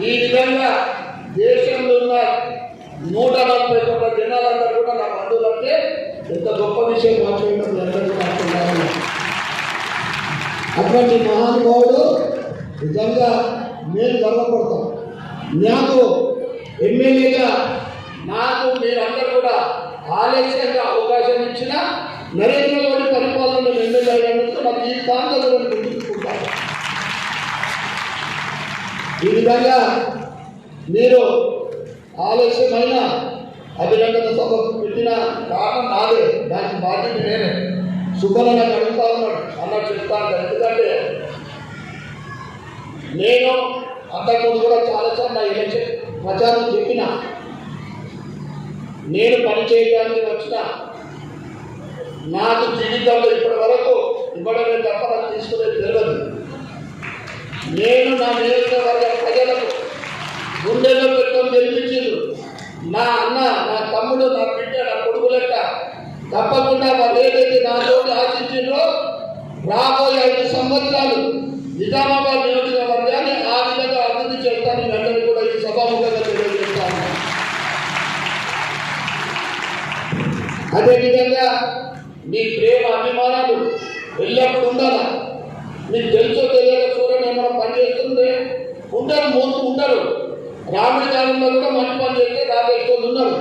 ఈ విధంగా దేశంలో ఉన్న 140 కోట్ల జనాలందరూ కూడా నా బంధువులంటే ఎంత గొప్ప విషయం మాట్లాడడం. అటువంటి మహానుభావుడు నిజంగా నేను గర్వపడతాం. నాకు ఎమ్మెల్యేగా నాకు మీరందరూ కూడా ఆలస్యంగా అవకాశం ఇచ్చిన నరేంద్ర మోడీ పరిపాలనలో ఎమ్మెల్యే అయినందుకు నాకు ఈ ప్రాంతంలో గుర్తుంచుకుంటాను. ఈ విధంగా మీరు ఆలస్యమైన అభినందన సభ పెట్టిన కారణం నాదే, దానికి బాధ్యత నేనే. సుబ్బన్న అడుగుతా ఉన్నాడు, అన్నట్టు చెప్తాను. ఎందుకంటే నేను అంతకుముందు కూడా చాలాసార్లు నా ఎలక్షన్ ప్రచారం చెప్పిన, నేను పని చేయడానికి వచ్చిన నాకు జీవితంలో ఇప్పటి వరకు ఇవ్వడమే తప్ప నాకు తీసుకునేది తెలియదు. నేను నా నియోజకవర్గ ప్రజలకు గుండెల్లో పెట్టుకొని గెలిపించారు. నా అన్న, నా తమ్ముడు, నా బిడ్డ, నా కొడుకు లెక్క తప్పకుండా వాళ్ళు ఏదైతే నాతో ఆశించారో రాబోయే 5 సంవత్సరాలు నిజామాబాద్ నియోజకవర్గాన్ని ఆ విధంగా అభివృద్ధి చేస్తాను. వెంటనే కూడా ఈ సభాముఖంగా తెలియజేస్తాను. అదేవిధంగా మీ ప్రేమ అభిమానాలు ఎల్లప్పుడు ఉండాలా. మీకు తెలుసో తెలియక చూడండి, ఏమైనా పని చేస్తుంటే ఉంటారు, మూర్తి ఉంటారు. రాముడి కాలంలో కూడా మంచి పని చేస్తే రాజేశ్వరులు ఉన్నారు.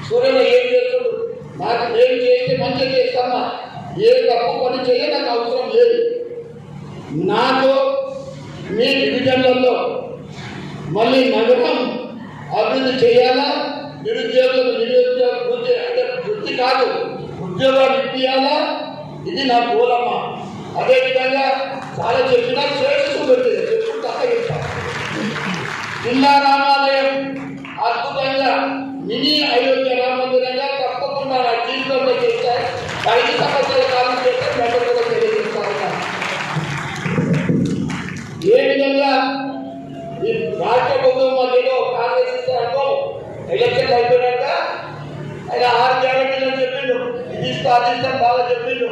సూర్యుడు ఏం చేస్తుడు, నాకు ఏం చేస్తే మంచిగా చేస్తామా, ఏ తప్పు పని చేయ నాకు అవసరం లేదు. నాకు మీ డివిజన్లలో మళ్ళీ నగరం అభివృద్ధి చేయాలా, నిరుద్యోగులకు నిరుద్యోగ వృత్తి అంటే వృత్తి కాదు ఉద్యోగాలు ఇప్పియాలా, ఇది నా గోలమ్మ. అదేవిధంగా చాలా చెప్పినా శ్రేష్ఠ పెట్టేది చెప్పుడు తప్ప చెప్తాను. జిల్లా రామాలయం అద్భుతంగా మినీ అయోధ్య రామ మందిరంగా తప్పకుండా నా జీవితంలో చేస్తారు. 5 సంవత్సరాల కాలం చేస్తే కూడా తెలియజేస్తా ఉన్నాను. ఏ విధంగా ఈ రాష్ట్ర ప్రభుత్వం మధ్యలో కాంగ్రెస్ ఇస్తారో ఎలక్షన్ అయిపోయినాక ఆయన 6 గ్యారెంటీలు అని చెప్పిండు, ఇది ఇస్తాం బాగా చెప్పిండు.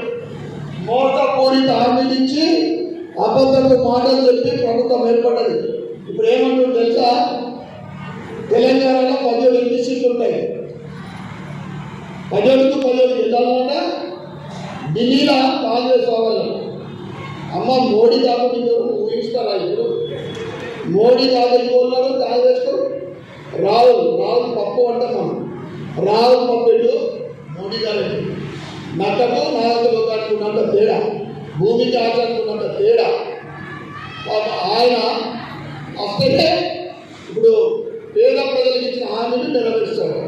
మోసపూరిత హామీలు ఇచ్చి అబద్ధపు మాటలు చెప్పి ప్రభుత్వం ఏర్పడ్డది. ఇప్పుడు ఏమంటుంది తెలుసా, తెలంగాణలో 17 ఎంపీ సీట్లు ఉంటాయి. 17 జిల్లాలన్న ఢిల్లీలో కాంగ్రెస్ వాళ్ళు అమ్మ మోడీ దాకా ఊహిస్తారా? ఇప్పుడు మోడీ దాకా ఉన్నారు కాంగ్రెస్కు. రాహుల్ పప్పు అంటాం మనం. రాహుల్ పప్పెట్టు మోడీ గారు నక్కకు నాయకులు కట్టుకున్నంత తేడా, భూమికి ఆచరుకున్నంత తేడా. ఆయన వస్తేనే ఇప్పుడు పేద ప్రజలకు ఇచ్చిన హామీని నెరవేరుస్తాడు.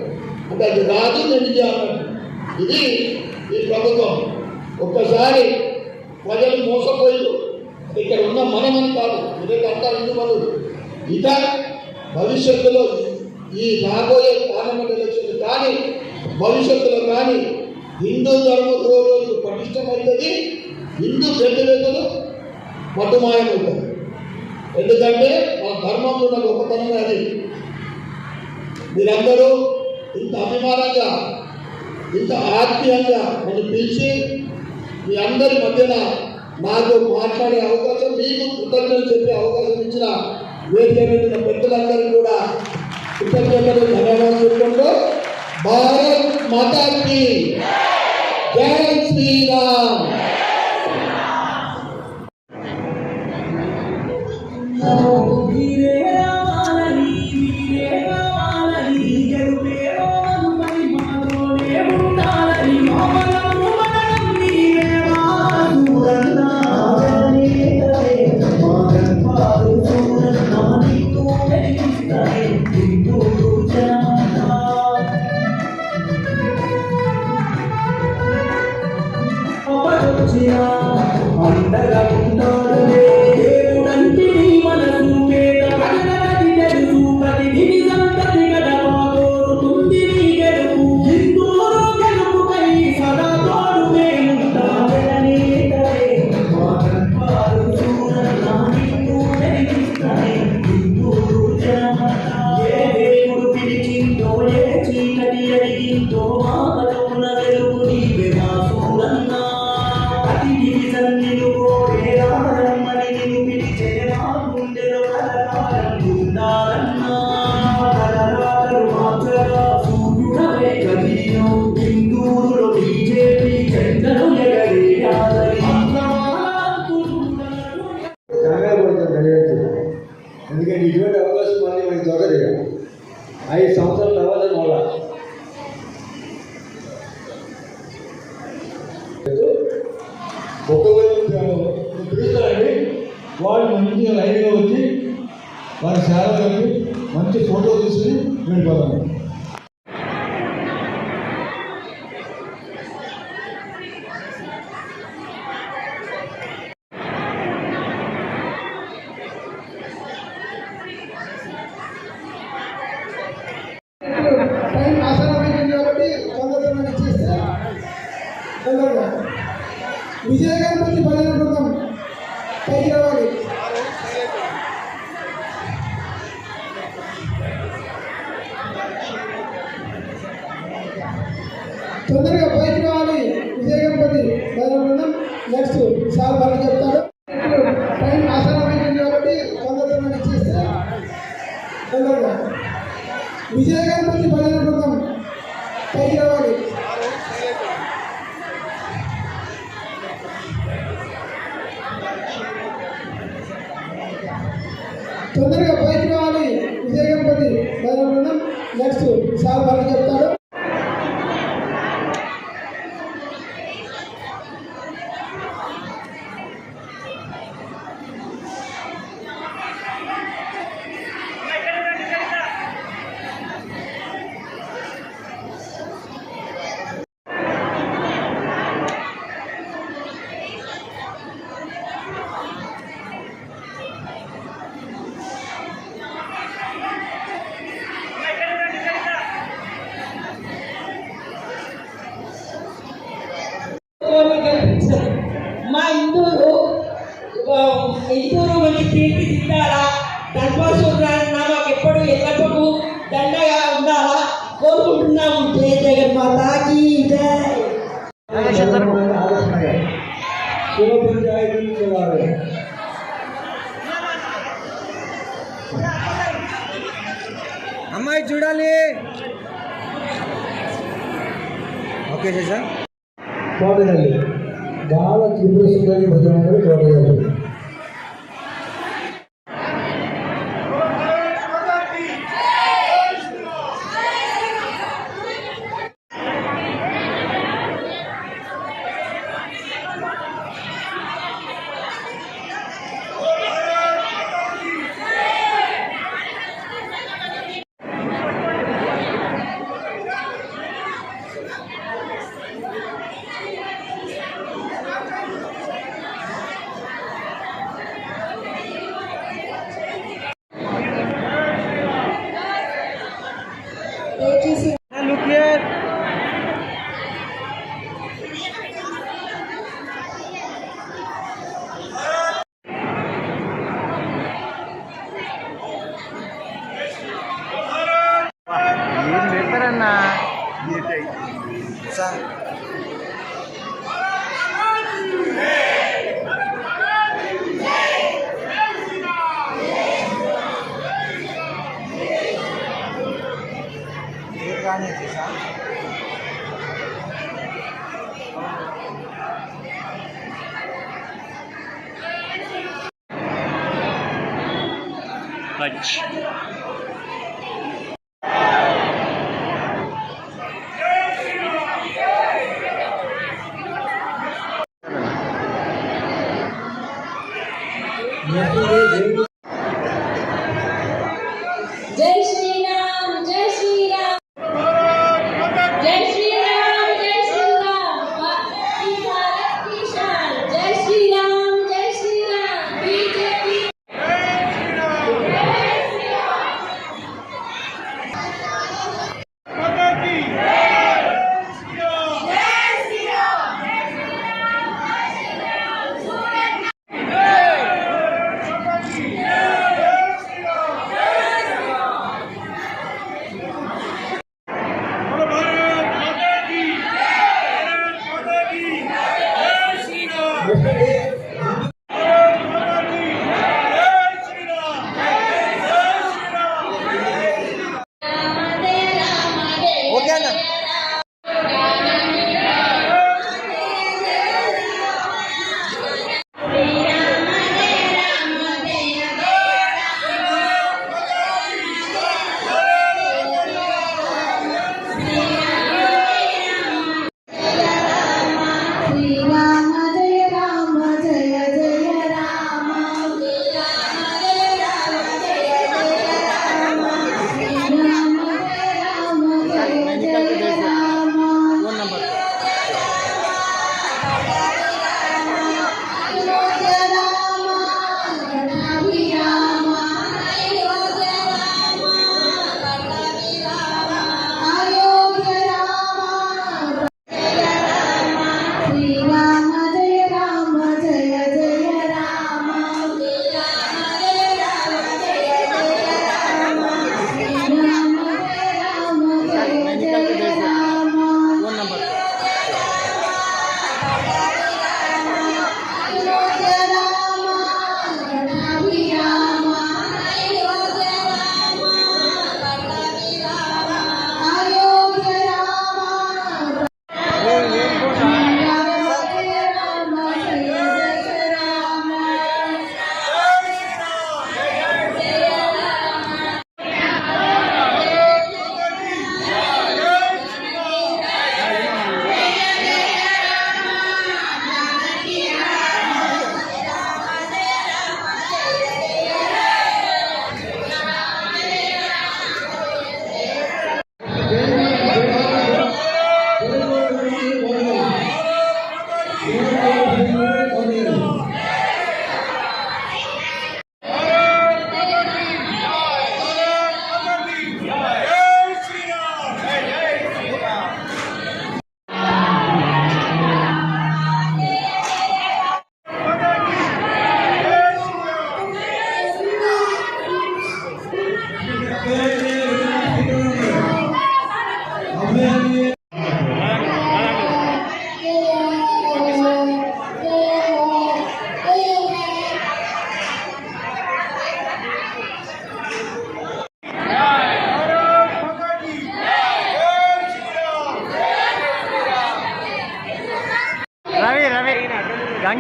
అంటే అది రాదు నిజ అన్నట్టు. ఇది ఈ ప్రభుత్వం. ఒక్కసారి ప్రజలు మోసపోయారు. ఇక్కడ ఉన్న మనమని కాదు, ఇదైతే అంతా హిందూ మనులు. ఇక భవిష్యత్తులో ఈ రాబోయే పార్లమెంట్ ఎలక్షన్ కానీ భవిష్యత్తులో కానీ హిందూ ధర్మం రోజు పటిష్టమవుతుంది, హిందూ వ్యతిరేకలు పట్టుమాయమవుతుంది. ఎందుకంటే మన ధర్మంలో ఉన్న గొప్పతనమే అది. మీరందరూ ఇంత అభిమానంగా ఇంత ఆత్మీయంగా నన్ను పిలిచి మీ అందరి మధ్యన నాకు మాట్లాడే అవకాశం, మీకు కృతజ్ఞతలు చెప్పే అవకాశం ఇచ్చిన వేదిక మీద పెద్దలందరికీ కూడా కృతజ్ఞతలు ధన్యవాదాలు చెప్పుకుంటూ భారత్ మాతాకి జై శ్రీరామ్.
ఎందుకంటే ఇటువంటి అవకాశం మళ్ళీ మనకి దొరకదు. 5 సంవత్సరాల తర్వాత మళ్ళా పిలుస్తారండి. వాళ్ళు మంచిగా లైన్గా వచ్చి వారి సేవ కలిపి మంచి ఫోటో తీసుకుని వెళ్ళిపోతాను.
టైం ఆసనమైంది కాబట్టి తొందరగా చేస్తే పైకి రావాలి. తొందరగా పైకి రావాలి. విజయ గణపతి బృందం నెక్స్ట్ సార్ వాళ్ళు చెప్తారు. టైం ఆసనమైంది కాబట్టి తొందరగా ఇచ్చేస్తే తొందరగా విజయ గణపతి భజన బృందం పైకి రావాలి. తొందరగా పైకి రావాలి. విజయ గణపతి భజన బృందం నెక్స్ట్ సార్ వాళ్ళు చెప్తారు.
మా ఇందూరు మంచి తీర్చిదిద్దాలా, ధర్మసూత్రాన్ని మాకు ఎప్పుడు ఎల్లప్పుడూ దండగా ఉండాలా కోరుకుంటున్నాము. జయ జగన్మాతాకి జై.
శివ పంచాయతీ వారు అమ్మాయి చూడాలి. Okay sir. కోటగాలి బాల త్రిపుర సుందరి భజన కోటగాలి.
దయచేసి
జై శ్రీరామ్ జై శ్రీరామ్ జై శ్రీరామ్ జై శ్రీరామ్ కిషన్ జై శ్రీరామ్ జై శ్రీరామ్ బీజేపీ
జై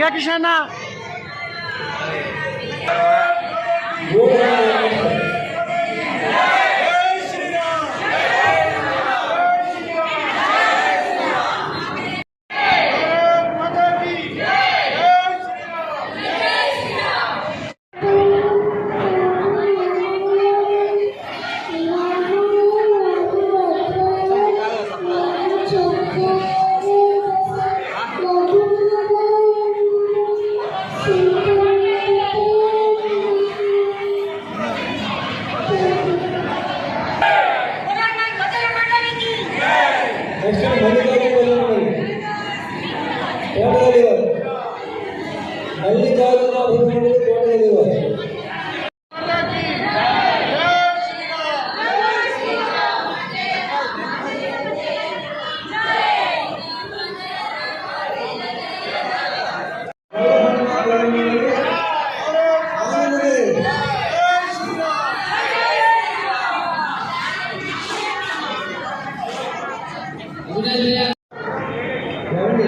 నెక్స్ట్ మల్లికార్జున తోటగలివారు.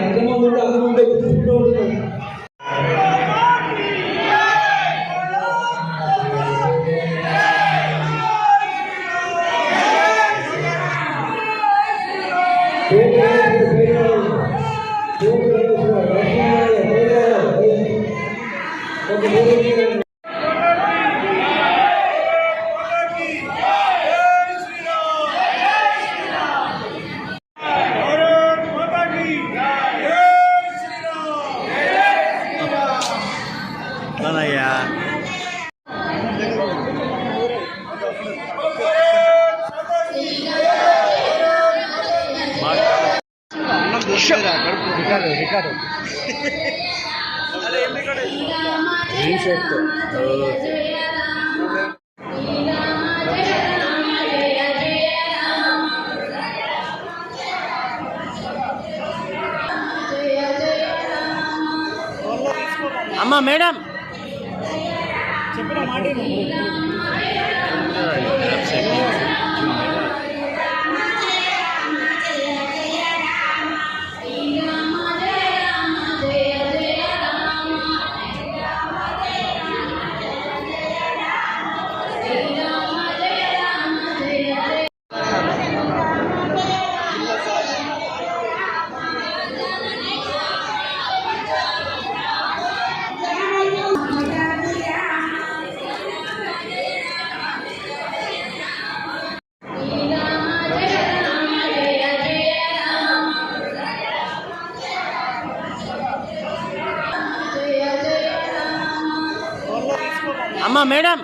ఎంతమంది ఉంటే అంతమంది గుర్తుంటూ ఉంటుంది.
అమ్మా మేడం అమ్మా మేడం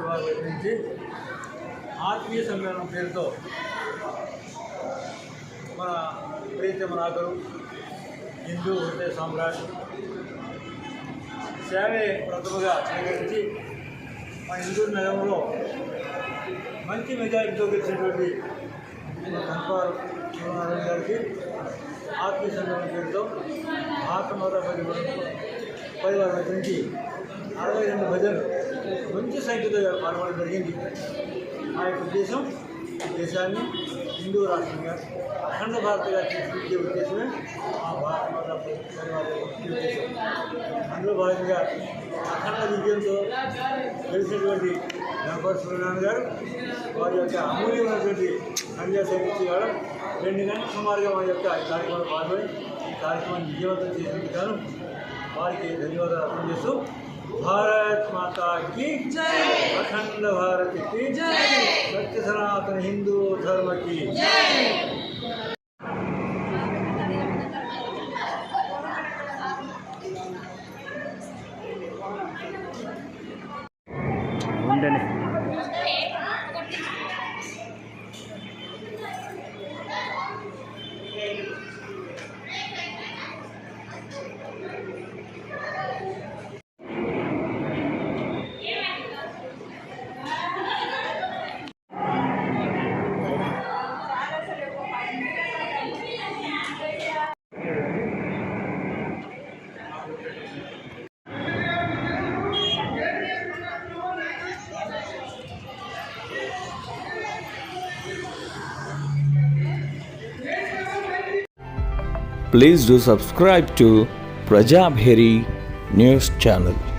పరివార్ నుంచి ఆత్మీయ సమ్మేళనం పేరుతో మన ప్రీతమ నాయకులు హిందూ హృదయ సామ్రాట్ సేవే ప్రథమగా స్వీకరించి మన హిందూ నగరంలో మంచి మెజారిటీతో గెలిచినటువంటి ధన్పాల్ సూర్యనారాయణ గారికి ఆత్మీయ సమ్మేళనం పేరుతో భారతమాత పరివార్ నుంచి 62 భజనలు మంచి సంఖ్యతో పాల్గొనడం జరిగింది. ఆ యొక్క ఉద్దేశం దేశాన్ని హిందూ రాష్ట్రంగా అఖండ భారతగా తీర్చిదిద్దే ఉద్దేశమే ఆ భారతమాత పరివార్ ఉద్దేశం. అందులో భాగంగా అఖండ విజయంతో గెలిచినటువంటి ధన్పాల్ సూర్యనారాయణ గారు వారి యొక్క అమూల్యమైనటువంటి సందేశాన్ని ఇచ్చేవాడు 2 గంటల సుమారుగా మా యొక్క ఈ కార్యక్రమంలో పాల్గొని ఈ కార్యక్రమాన్ని విజయవంతం చేసేందుకు గాను వారికి ధన్యవాదాలు అర్పణ చేస్తూ భారత్ మాతా की जय, अखंड भारत की जय, सत्य सनातन हिंदू धर्म की जय.
Please do subscribe to Prajabheri News Channel.